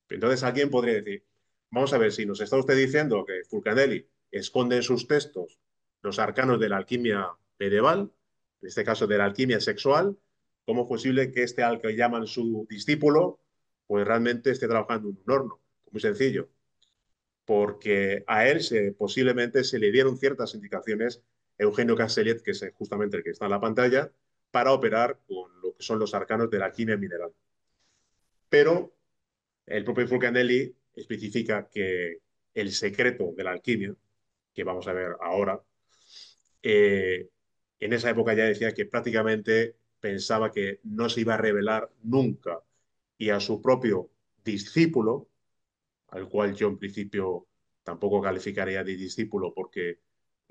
Entonces alguien podría decir, vamos a ver, si nos está usted diciendo que Fulcanelli esconde en sus textos los arcanos de la alquimia medieval, en este caso de la alquimia sexual, ¿Cómo es posible que este al que llaman su discípulo, pues realmente esté trabajando en un horno? Muy sencillo, porque a él posiblemente se le dieron ciertas indicaciones Eugenio Castellet, que es justamente el que está en la pantalla, para operar con lo que son los arcanos de la alquimia mineral. Pero el propio Fulcanelli especifica que el secreto de la alquimia, que vamos a ver ahora, eh, en esa época ya decía que prácticamente pensaba que no se iba a revelar nunca y a su propio discípulo, al cual yo en principio tampoco calificaría de discípulo porque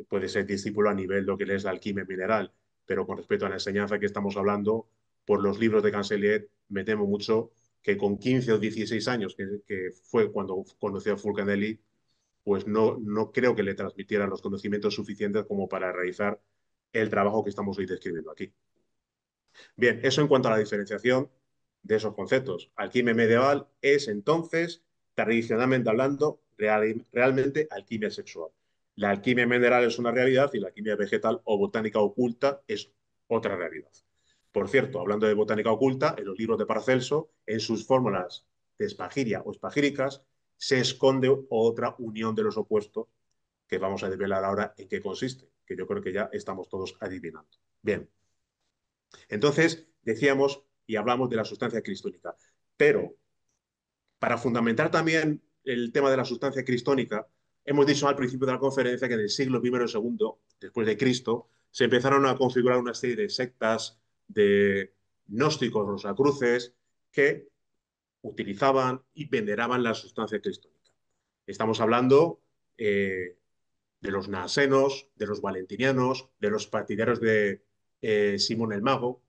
puede ser discípulo a nivel de lo que es la alquimia mineral, pero con respecto a la enseñanza que estamos hablando, por los libros de Cancellier, me temo mucho que con 15 o 16 años, que fue cuando conoció a Fulcanelli, pues no creo que le transmitiera los conocimientos suficientes como para realizar el trabajo que estamos hoy describiendo aquí. Bien, eso en cuanto a la diferenciación de esos conceptos. Alquimia medieval es entonces, tradicionalmente hablando, realmente alquimia sexual. La alquimia mineral es una realidad y la alquimia vegetal o botánica oculta es otra realidad. Por cierto, hablando de botánica oculta, en los libros de Paracelso, en sus fórmulas de espagiria o espagíricas, se esconde otra unión de los opuestos que vamos a desvelar ahora en qué consiste, que yo creo que ya estamos todos adivinando. Bien, entonces decíamos y hablamos de la sustancia cristónica, pero para fundamentar también el tema de la sustancia cristónica, hemos dicho al principio de la conferencia que en el siglo I o II, después de Cristo, se empezaron a configurar una serie de sectas de gnósticos rosacruces que utilizaban y veneraban la sustancia cristónica. Estamos hablando de los naasenos, de los valentinianos, de los partidarios de Simón el Mago,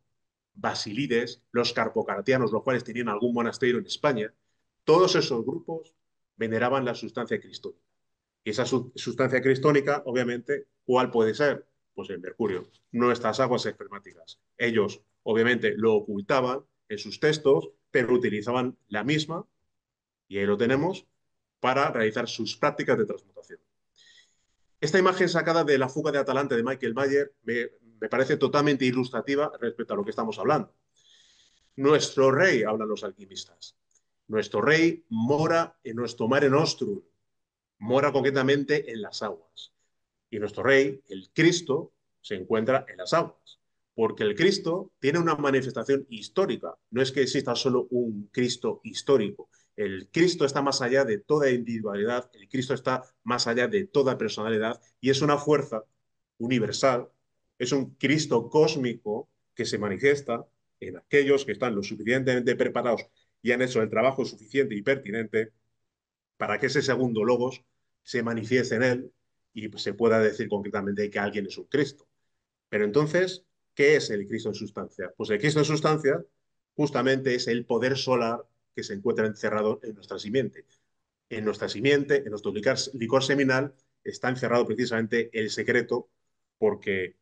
Basilides, los carpocartianos, los cuales tenían algún monasterio en España. Todos esos grupos veneraban la sustancia cristónica. Y esa sustancia cristónica, obviamente, ¿cuál puede ser? Pues el mercurio, nuestras aguas espermáticas. Ellos, obviamente, lo ocultaban en sus textos, pero utilizaban la misma, y ahí lo tenemos, para realizar sus prácticas de transmutación. Esta imagen sacada de La fuga de Atalante de Michael Mayer me parece totalmente ilustrativa respecto a lo que estamos hablando. Nuestro rey, hablan los alquimistas, nuestro rey mora en nuestro mare nostrum, mora concretamente en las aguas. Y nuestro rey, el Cristo, se encuentra en las aguas. Porque el Cristo tiene una manifestación histórica. No es que exista solo un Cristo histórico. El Cristo está más allá de toda individualidad, el Cristo está más allá de toda personalidad y es una fuerza universal, es un Cristo cósmico que se manifiesta en aquellos que están lo suficientemente preparados y han hecho el trabajo suficiente y pertinente para que ese segundo logos se manifieste en él y pues, se pueda decir concretamente que alguien es un Cristo. Pero entonces, ¿qué es el Cristo en sustancia? Pues el Cristo en sustancia justamente es el poder solar que se encuentra encerrado en nuestra simiente. En nuestra simiente, en nuestro licor seminal, está encerrado precisamente el secreto porque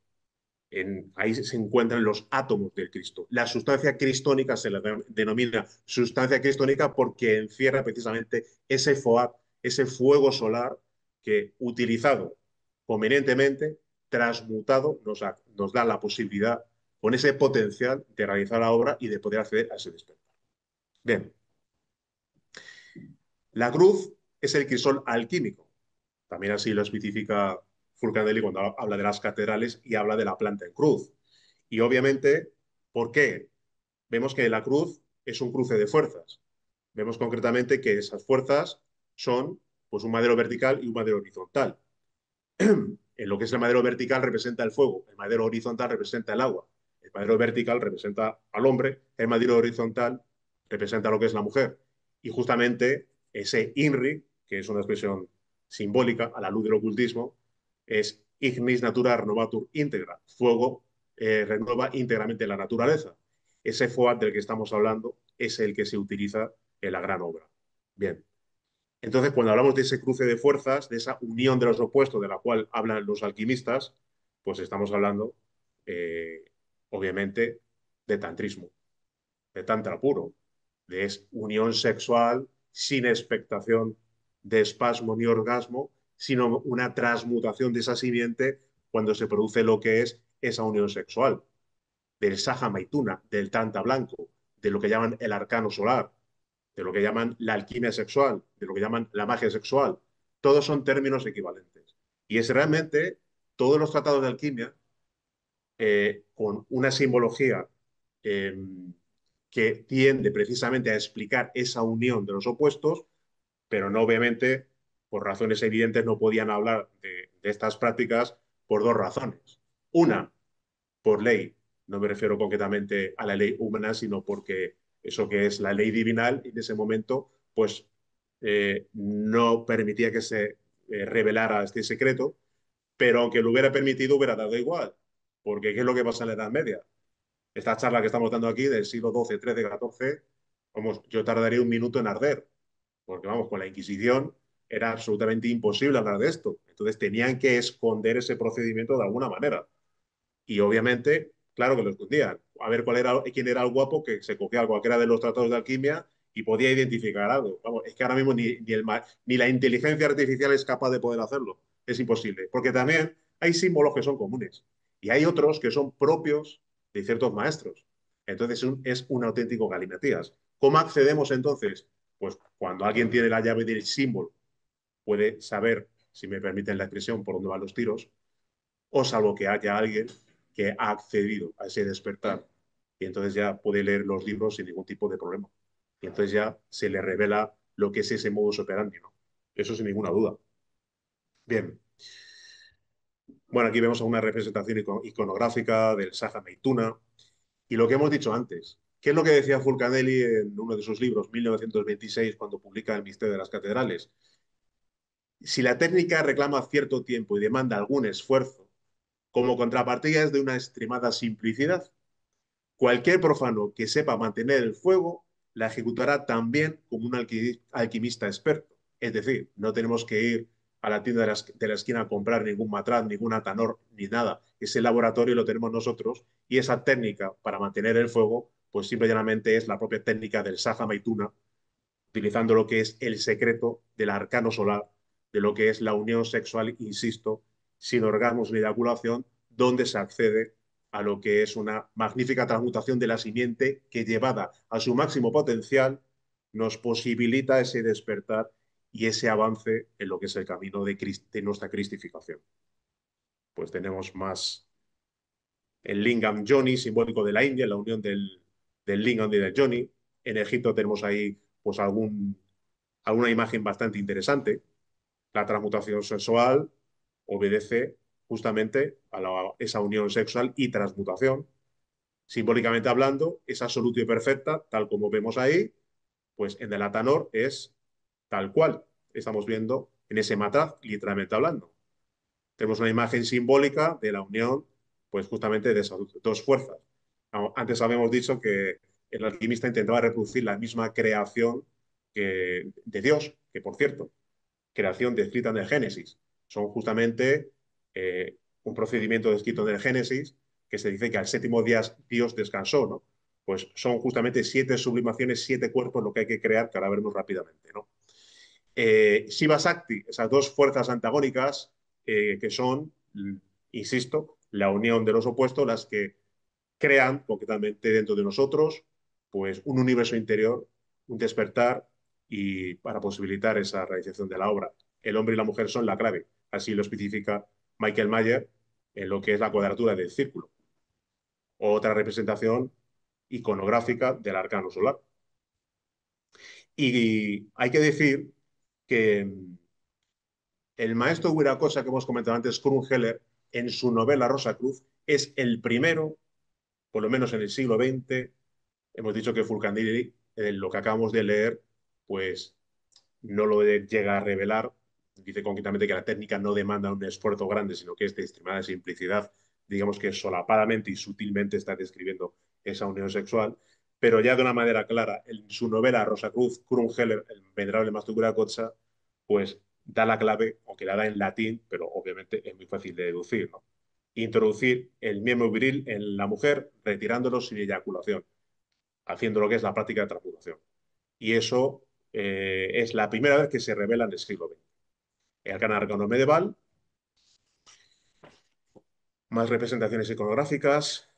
ahí se encuentran los átomos del Cristo. La sustancia cristónica se la denomina sustancia cristónica porque encierra precisamente ese FOAT, ese fuego solar que utilizado convenientemente, transmutado, nos da la posibilidad con ese potencial de realizar la obra y de poder acceder a ese despertar. Bien, la cruz es el crisol alquímico. También así lo especifica Fulcanelli cuando habla de las catedrales y habla de la planta en cruz. Y obviamente, ¿por qué? Vemos que la cruz es un cruce de fuerzas. Vemos concretamente que esas fuerzas son pues, un madero vertical y un madero horizontal. En lo que es el madero vertical representa el fuego, el madero horizontal representa el agua, el madero vertical representa al hombre, el madero horizontal representa lo que es la mujer. Y justamente ese INRI, que es una expresión simbólica a la luz del ocultismo, es ignis natura renovatur integra, fuego renueva íntegramente la naturaleza. Ese FOAT del que estamos hablando es el que se utiliza en la gran obra. Bien, entonces, cuando hablamos de ese cruce de fuerzas, de esa unión de los opuestos de la cual hablan los alquimistas, pues estamos hablando, eh, obviamente, de tantrismo, de tantra puro, de unión sexual sin expectación de espasmo ni orgasmo, sino una transmutación de esa simiente cuando se produce lo que es esa unión sexual. del Saja Maituna, del Tanta Blanco, de lo que llaman el arcano solar, de lo que llaman la alquimia sexual, de lo que llaman la magia sexual. Todos son términos equivalentes. Y es realmente todos los tratados de alquimia con una simbología eh, que tiende precisamente a explicar esa unión de los opuestos, pero no obviamente, por razones evidentes, no podían hablar de estas prácticas por dos razones. Una, por ley. No me refiero concretamente a la ley humana, sino porque eso que es la ley divinal en ese momento, pues no permitía que se revelara este secreto, pero aunque lo hubiera permitido, hubiera dado igual. Porque ¿qué es lo que pasa en la Edad Media? Esta charla que estamos dando aquí del siglo XII, XIII, XIV, vamos, yo tardaría un minuto en arder, porque vamos, con la Inquisición era absolutamente imposible hablar de esto. Entonces tenían que esconder ese procedimiento de alguna manera. Y obviamente, claro que lo escondían. A ver quién era el guapo que se cogía a cualquiera de los tratados de alquimia y podía identificar algo. Vamos, es que ahora mismo ni la inteligencia artificial es capaz de poder hacerlo. Es imposible. Porque también hay símbolos que son comunes y hay otros que son propios de ciertos maestros. Entonces es un auténtico galimatías. ¿Cómo accedemos entonces? Pues cuando alguien tiene la llave del símbolo, puede saber, si me permiten la expresión, por dónde van los tiros, o salvo que haya alguien que ha accedido a ese despertar y entonces ya puede leer los libros sin ningún tipo de problema. Y entonces ya se le revela lo que es ese modus operandi, ¿no? Eso sin ninguna duda. Bien, bueno, aquí vemos una representación iconográfica del Saja Meituna y lo que hemos dicho antes. ¿Qué es lo que decía Fulcanelli en uno de sus libros, 1926, cuando publica El misterio de las catedrales? Si la técnica reclama cierto tiempo y demanda algún esfuerzo, como contrapartida es de una extremada simplicidad, cualquier profano que sepa mantener el fuego la ejecutará tan bien como un alquimista experto. Es decir, no tenemos que ir a la tienda de la esquina a comprar ningún matraz, ningún atanor, ni nada. Ese laboratorio lo tenemos nosotros y esa técnica para mantener el fuego, pues simple y llanamente es la propia técnica del Saja Maituna, utilizando lo que es el secreto del arcano solar, de lo que es la unión sexual, insisto, sin orgasmos ni eyaculación, donde se accede a lo que es una magnífica transmutación de la simiente que llevada a su máximo potencial nos posibilita ese despertar y ese avance en lo que es el camino de nuestra cristificación. Pues tenemos más el lingam Johnny, simbólico de la India, la unión del lingam y del Johnny. En Egipto tenemos ahí pues alguna imagen bastante interesante. La transmutación sexual obedece justamente a esa unión sexual y transmutación. Simbólicamente hablando, es absoluta y perfecta, tal como vemos ahí, pues en el Atanor es tal cual estamos viendo en ese matraz, literalmente hablando. Tenemos una imagen simbólica de la unión, pues justamente de esas dos fuerzas. Antes habíamos dicho que el alquimista intentaba reproducir la misma creación de Dios, que por cierto, creación descrita en el Génesis. Son justamente un procedimiento descrito en el Génesis que se dice que al séptimo día Dios descansó, ¿no? Pues son justamente siete sublimaciones, siete cuerpos lo que hay que crear, que ahora veremos rápidamente, ¿no? Shiva Shakti, esas dos fuerzas antagónicas que son, insisto, la unión de los opuestos, las que crean concretamente dentro de nosotros pues un universo interior, un despertar y para posibilitar esa realización de la obra. El hombre y la mujer son la clave, así lo especifica Michael Mayer en lo que es la cuadratura del círculo. Otra representación iconográfica del arcano solar. Y hay que decir que el maestro Wiracosa que hemos comentado antes, Krumheller, en su novela Rosa Cruz, es el primero, por lo menos en el siglo XX. Hemos dicho que Fulcanelli, lo que acabamos de leer, pues no lo llega a revelar. Dice concretamente que la técnica no demanda un esfuerzo grande, sino que es de extremada simplicidad. Digamos que solapadamente y sutilmente está describiendo esa unión sexual. Pero ya de una manera clara, en su novela Rosa Cruz, Krumheller, el venerable Masturcura Cocha, pues da la clave, aunque la da en latín, pero obviamente es muy fácil de deducir, ¿no? Introducir el miembro viril en la mujer, retirándolo sin eyaculación, haciendo lo que es la práctica de transmutación. Y eso es la primera vez que se revela en el siglo XX. El gran arcano medieval, más representaciones iconográficas.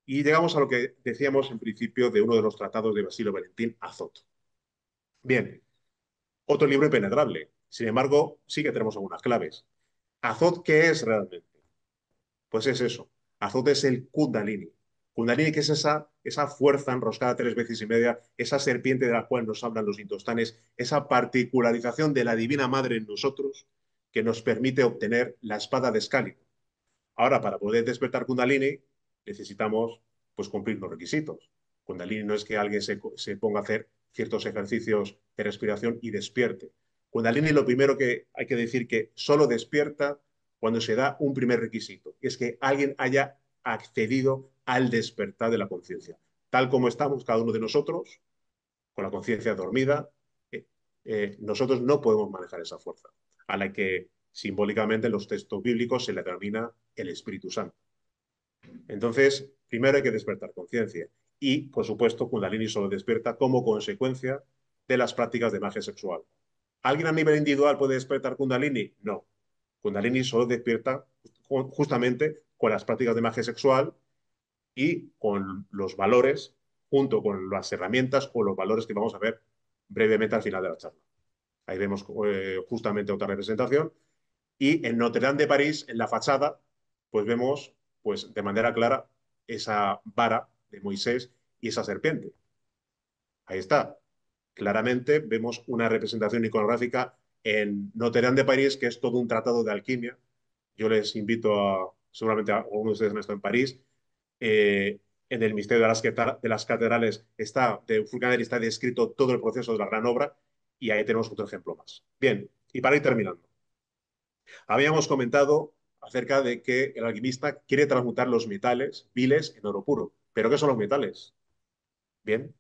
Y llegamos a lo que decíamos en principio de uno de los tratados de Basilio Valentín, Azot. Bien, otro libro impenetrable. Sin embargo, sí que tenemos algunas claves. ¿Azot qué es realmente? Pues es eso. Azot es el Kundalini. Kundalini, que es esa fuerza enroscada 3 veces y media, esa serpiente de la cual nos hablan los hindustanes, esa particularización de la Divina Madre en nosotros que nos permite obtener la espada de Excalibur. Ahora, para poder despertar Kundalini, necesitamos pues, cumplir los requisitos. Kundalini no es que alguien se ponga a hacer ciertos ejercicios de respiración y despierte. Kundalini lo primero que hay que decir que solo despierta cuando se da un primer requisito, que es que alguien haya accedido al despertar de la conciencia. Tal como estamos cada uno de nosotros, con la conciencia dormida, eh, nosotros no podemos manejar esa fuerza, a la que simbólicamente en los textos bíblicos se le denomina el Espíritu Santo. Entonces, primero hay que despertar conciencia. Y, por supuesto, Kundalini solo despierta como consecuencia de las prácticas de magia sexual. ¿Alguien a nivel individual puede despertar Kundalini? No. Kundalini solo despierta justamente con las prácticas de magia sexual y con los valores, junto con las herramientas o los valores que vamos a ver brevemente al final de la charla. Ahí vemos justamente otra representación. Y en Notre Dame de París, en la fachada, pues vemos pues, de manera clara esa vara de Moisés y esa serpiente. Ahí está. Claramente vemos una representación iconográfica en Notre Dame de París, que es todo un tratado de alquimia. Yo les invito a, seguramente algunos de ustedes han estado en París, en el misterio de las catedrales está, de Fulcanelli está descrito todo el proceso de la gran obra y ahí tenemos otro ejemplo más. Bien, y para ir terminando, habíamos comentado acerca de que el alquimista quiere transmutar los metales viles en oro puro. ¿Pero qué son los metales? Bien,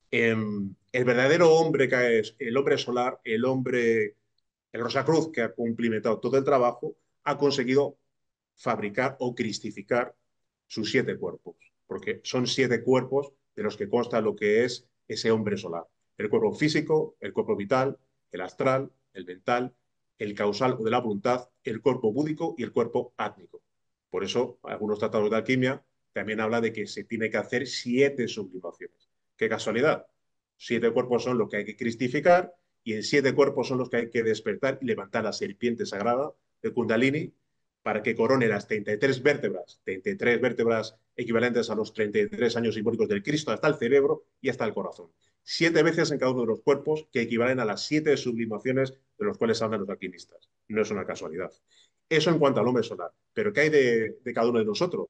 el verdadero hombre que es el hombre solar, el Rosacruz que ha cumplimentado todo el trabajo, ha conseguido fabricar o cristificar sus 7 cuerpos, porque son 7 cuerpos de los que consta lo que es ese hombre solar. El cuerpo físico, el cuerpo vital, el astral, el mental, el causal o de la voluntad, el cuerpo búdico y el cuerpo átmico. Por eso, algunos tratados de alquimia también habla de que se tiene que hacer 7 sublimaciones. Qué casualidad. 7 cuerpos son los que hay que cristificar y en 7 cuerpos son los que hay que despertar y levantar la serpiente sagrada de Kundalini para que corone las 33 vértebras equivalentes a los 33 años simbólicos del Cristo, hasta el cerebro y hasta el corazón. 7 veces en cada uno de los cuerpos que equivalen a las 7 sublimaciones de los cuales hablan los alquimistas. No es una casualidad. Eso en cuanto al hombre solar. ¿Pero qué hay de cada uno de nosotros?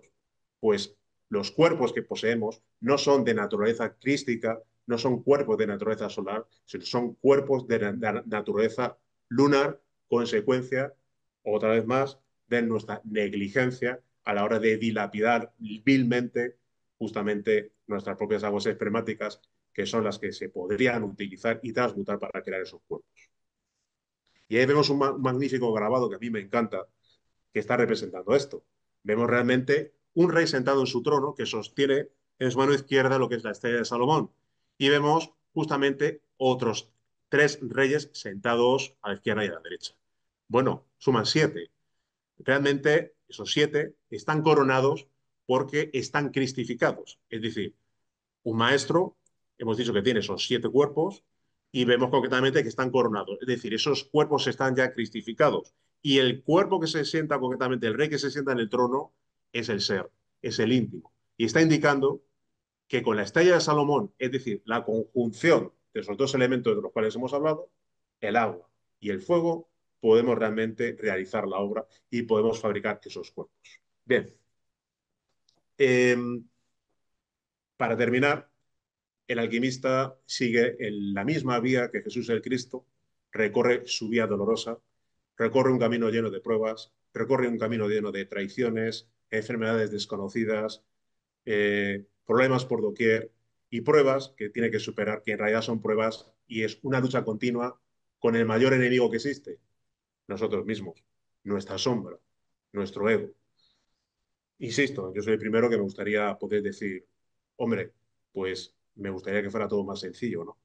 Pues los cuerpos que poseemos no son de naturaleza crística, no son cuerpos de naturaleza solar, sino son cuerpos de naturaleza lunar, consecuencia, otra vez más, de nuestra negligencia a la hora de dilapidar vilmente justamente nuestras propias aguas espermáticas, que son las que se podrían utilizar y transmutar para crear esos cuerpos. Y ahí vemos un magnífico grabado que a mí me encanta, que está representando esto. Vemos realmente un rey sentado en su trono que sostiene en su mano izquierda lo que es la estrella de Salomón. Y vemos justamente otros 3 reyes sentados a la izquierda y a la derecha. Bueno, suman 7. Realmente esos 7 están coronados porque están cristificados. Es decir, un maestro, hemos dicho que tiene esos 7 cuerpos y vemos concretamente que están coronados. Es decir, esos cuerpos están ya cristificados. Y el cuerpo que se sienta concretamente, el rey que se sienta en el trono, es el ser, es el íntimo. Y está indicando que con la estrella de Salomón, es decir, la conjunción de esos 2 elementos de los cuales hemos hablado, el agua y el fuego, podemos realmente realizar la obra y podemos fabricar esos cuerpos. Bien, eh, para terminar, el alquimista sigue en la misma vía que Jesús el Cristo, recorre su vía dolorosa, recorre un camino lleno de pruebas, recorre un camino lleno de traiciones, enfermedades desconocidas, problemas por doquier y pruebas que tiene que superar, que en realidad son pruebas y es una lucha continua con el mayor enemigo que existe, nosotros mismos, nuestra sombra, nuestro ego. Insisto, yo soy el primero que me gustaría poder decir, hombre, pues me gustaría que fuera todo más sencillo, ¿no?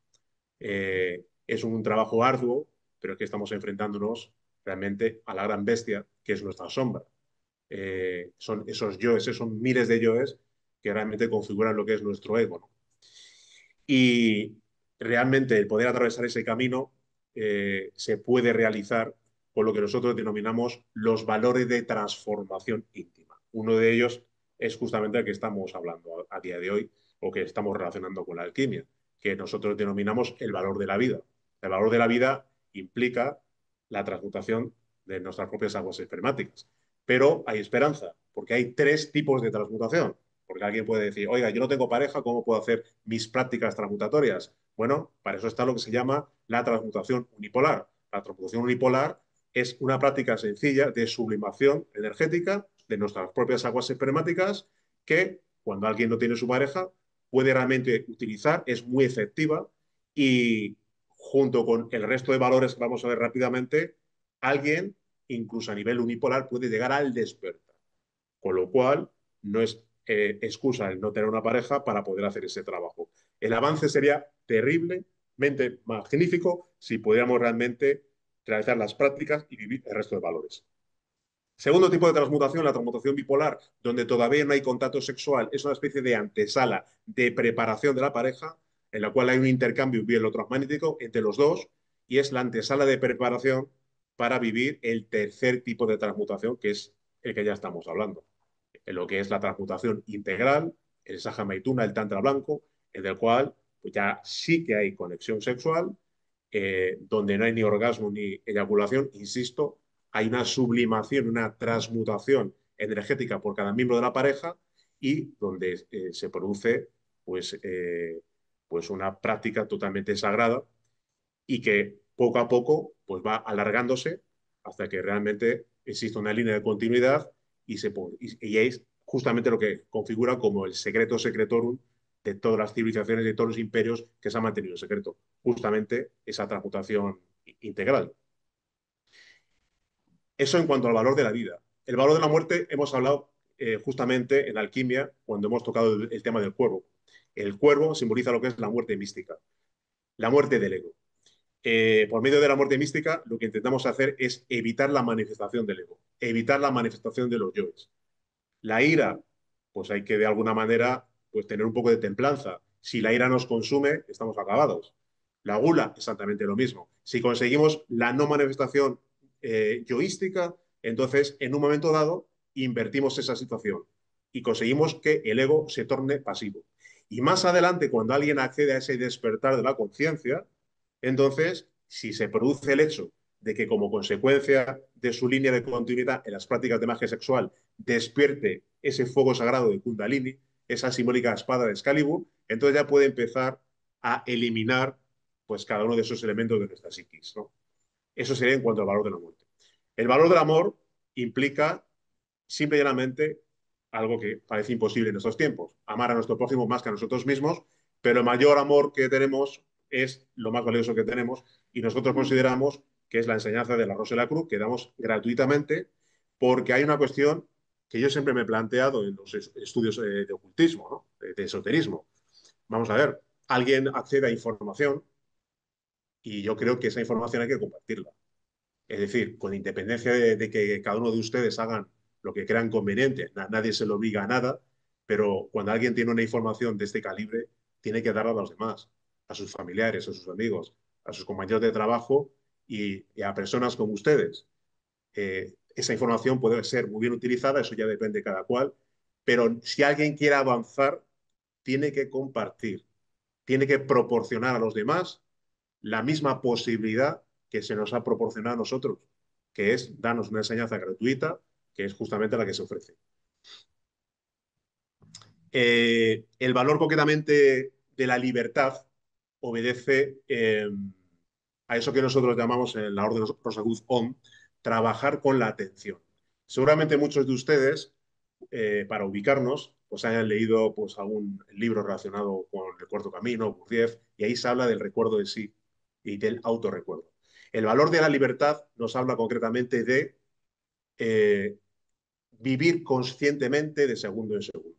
Es un trabajo arduo, pero es que estamos enfrentándonos realmente a la gran bestia que es nuestra sombra. Son esos yoes, esos miles de yoes que realmente configuran lo que es nuestro ego, ¿no? Y realmente el poder atravesar ese camino se puede realizar con lo que nosotros denominamos los valores de transformación íntima. Uno de ellos es justamente el que estamos hablando a día de hoy o que estamos relacionando con la alquimia, que nosotros denominamos el valor de la vida. El valor de la vida implica la transmutación de nuestras propias aguas espermáticas. Pero hay esperanza, porque hay tres tipos de transmutación. Porque alguien puede decir, oiga, yo no tengo pareja, ¿cómo puedo hacer mis prácticas transmutatorias? Bueno, para eso está lo que se llama la transmutación unipolar. La transmutación unipolar es una práctica sencilla de sublimación energética de nuestras propias aguas espermáticas que cuando alguien no tiene su pareja puede realmente utilizar, es muy efectiva y junto con el resto de valores que vamos a ver rápidamente, alguien, incluso a nivel unipolar, puede llegar al despertar. Con lo cual, no es excusa el no tener una pareja para poder hacer ese trabajo. El avance sería terriblemente magnífico si pudiéramos realmente realizar las prácticas y vivir el resto de valores. Segundo tipo de transmutación, la transmutación bipolar, donde todavía no hay contacto sexual, es una especie de antesala de preparación de la pareja, en la cual hay un intercambio bielotransmagnético entre los dos, y es la antesala de preparación para vivir el tercer tipo de transmutación, que es el que ya estamos hablando, en lo que es la transmutación integral, el Saja Maituna, el Tantra blanco, en el cual pues ya sí que hay conexión sexual, donde no hay ni orgasmo ni eyaculación, insisto, hay una sublimación, una transmutación energética por cada miembro de la pareja y donde se produce pues, pues una práctica totalmente sagrada y que poco a poco pues va alargándose hasta que realmente existe una línea de continuidad y es justamente lo que configura como el secreto secretorum de todas las civilizaciones y de todos los imperios que se han mantenido en secreto, justamente esa transmutación integral. Eso en cuanto al valor de la vida. El valor de la muerte hemos hablado justamente en alquimia cuando hemos tocado el tema del cuervo. El cuervo simboliza lo que es la muerte mística, la muerte del ego. Por medio de la muerte mística, lo que intentamos hacer es evitar la manifestación del ego, evitar la manifestación de los yoes. La ira, pues hay que de alguna manera pues tener un poco de templanza. Si la ira nos consume, estamos acabados. La gula, exactamente lo mismo. Si conseguimos la no manifestación yoística, entonces en un momento dado invertimos esa situación y conseguimos que el ego se torne pasivo. Y más adelante, cuando alguien accede a ese despertar de la conciencia, entonces, si se produce el hecho de que como consecuencia de su línea de continuidad en las prácticas de magia sexual despierte ese fuego sagrado de Kundalini, esa simbólica espada de Excalibur, entonces ya puede empezar a eliminar pues cada uno de esos elementos de nuestra psiquis, ¿no? Eso sería en cuanto al valor de la muerte. El valor del amor implica simple y llanamente algo que parece imposible en estos tiempos, amar a nuestro prójimo más que a nosotros mismos, pero el mayor amor que tenemos es lo más valioso que tenemos y nosotros consideramos que es la enseñanza de la Rosa de la Cruz que damos gratuitamente porque hay una cuestión que yo siempre me he planteado en los estudios de ocultismo, ¿no? De esoterismo. Vamos a ver, alguien accede a información y yo creo que esa información hay que compartirla. Es decir, con independencia de que cada uno de ustedes hagan lo que crean conveniente, nadie se lo obliga a nada, pero cuando alguien tiene una información de este calibre, tiene que darla a los demás, a sus familiares, a sus amigos, a sus compañeros de trabajo y a personas como ustedes. Esa información puede ser muy bien utilizada, eso ya depende de cada cual, pero si alguien quiere avanzar, tiene que compartir, tiene que proporcionar a los demás la misma posibilidad que se nos ha proporcionado a nosotros, que es darnos una enseñanza gratuita, que es justamente la que se ofrece. El valor concretamente de la libertad obedece a eso que nosotros llamamos en la Orden Rosacruz OM, trabajar con la atención. Seguramente muchos de ustedes, para ubicarnos, pues hayan leído pues, algún libro relacionado con el Cuarto Camino, Gurdjieff, y ahí se habla del recuerdo de sí y del autorrecuerdo. El valor de la libertad nos habla concretamente de eh, vivir conscientemente de segundo en segundo.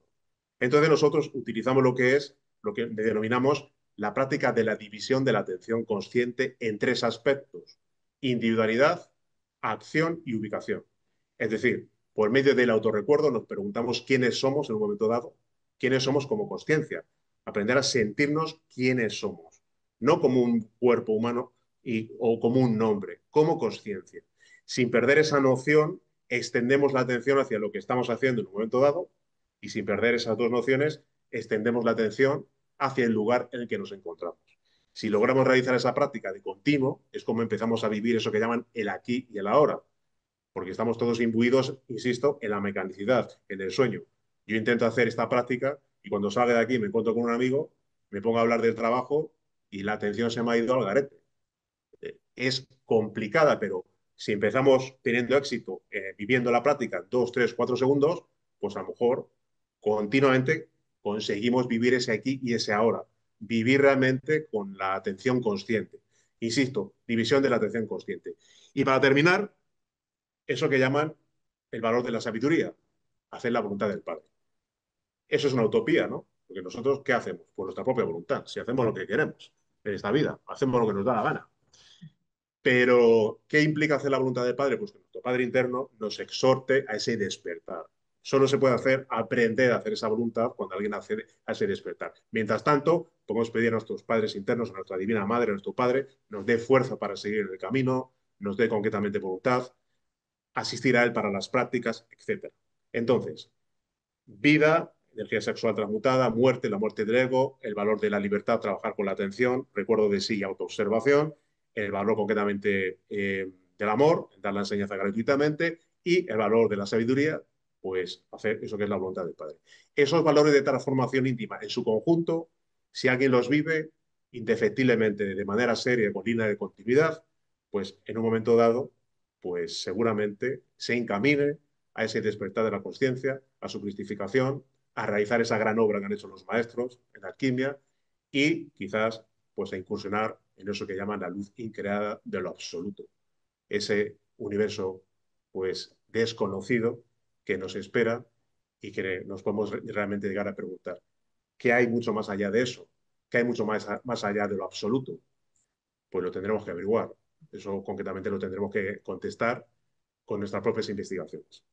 Entonces nosotros utilizamos lo que es, lo que denominamos la práctica de la división de la atención consciente en tres aspectos: individualidad, acción y ubicación. Es decir, por medio del autorrecuerdo nos preguntamos quiénes somos en un momento dado, quiénes somos como conciencia, aprender a sentirnos quiénes somos, no como un cuerpo humano o como un nombre, como conciencia. Sin perder esa noción, extendemos la atención hacia lo que estamos haciendo en un momento dado y sin perder esas dos nociones, extendemos la atención hacia el lugar en el que nos encontramos. Si logramos realizar esa práctica de continuo, es como empezamos a vivir eso que llaman el aquí y el ahora, porque estamos todos imbuidos, insisto, en la mecanicidad, en el sueño. Yo intento hacer esta práctica y cuando salga de aquí me encuentro con un amigo, me pongo a hablar del trabajo y la atención se me ha ido al garete. Es complicada, pero si empezamos teniendo éxito viviendo la práctica 2, 3, 4 segundos, pues a lo mejor continuamente conseguimos vivir ese aquí y ese ahora. Vivir realmente con la atención consciente. Insisto, división de la atención consciente. Y para terminar, eso que llaman el valor de la sabiduría, hacer la voluntad del Padre. Eso es una utopía, ¿no? Porque nosotros, ¿qué hacemos? Por nuestra propia voluntad. Si hacemos lo que queremos en esta vida, hacemos lo que nos da la gana. Pero, ¿qué implica hacer la voluntad del Padre? Pues que nuestro Padre interno nos exhorte a ese despertar. Solo se puede hacer, aprender a hacer esa voluntad cuando alguien accede a ese despertar. Mientras tanto, podemos pedir a nuestros padres internos, a nuestra divina madre, a nuestro Padre, nos dé fuerza para seguir en el camino, nos dé concretamente voluntad, asistir a él para las prácticas, etcétera. Entonces, vida, energía sexual transmutada, muerte, la muerte del ego, el valor de la libertad, trabajar con la atención, recuerdo de sí y autoobservación, el valor concretamente del amor, dar la enseñanza gratuitamente, y el valor de la sabiduría, pues hacer eso que es la voluntad del Padre. Esos valores de transformación íntima en su conjunto, si alguien los vive indefectiblemente, de manera seria, con línea de continuidad, pues en un momento dado, pues seguramente se encamine a ese despertar de la conciencia, a su cristificación, a realizar esa gran obra que han hecho los maestros en la alquimia y quizás pues a incursionar en eso que llaman la luz increada de lo absoluto, ese universo pues desconocido que nos espera y que nos podemos realmente llegar a preguntar, ¿qué hay mucho más allá de eso? ¿Qué hay mucho más allá de lo absoluto? Pues lo tendremos que averiguar. Eso concretamente lo tendremos que contestar con nuestras propias investigaciones.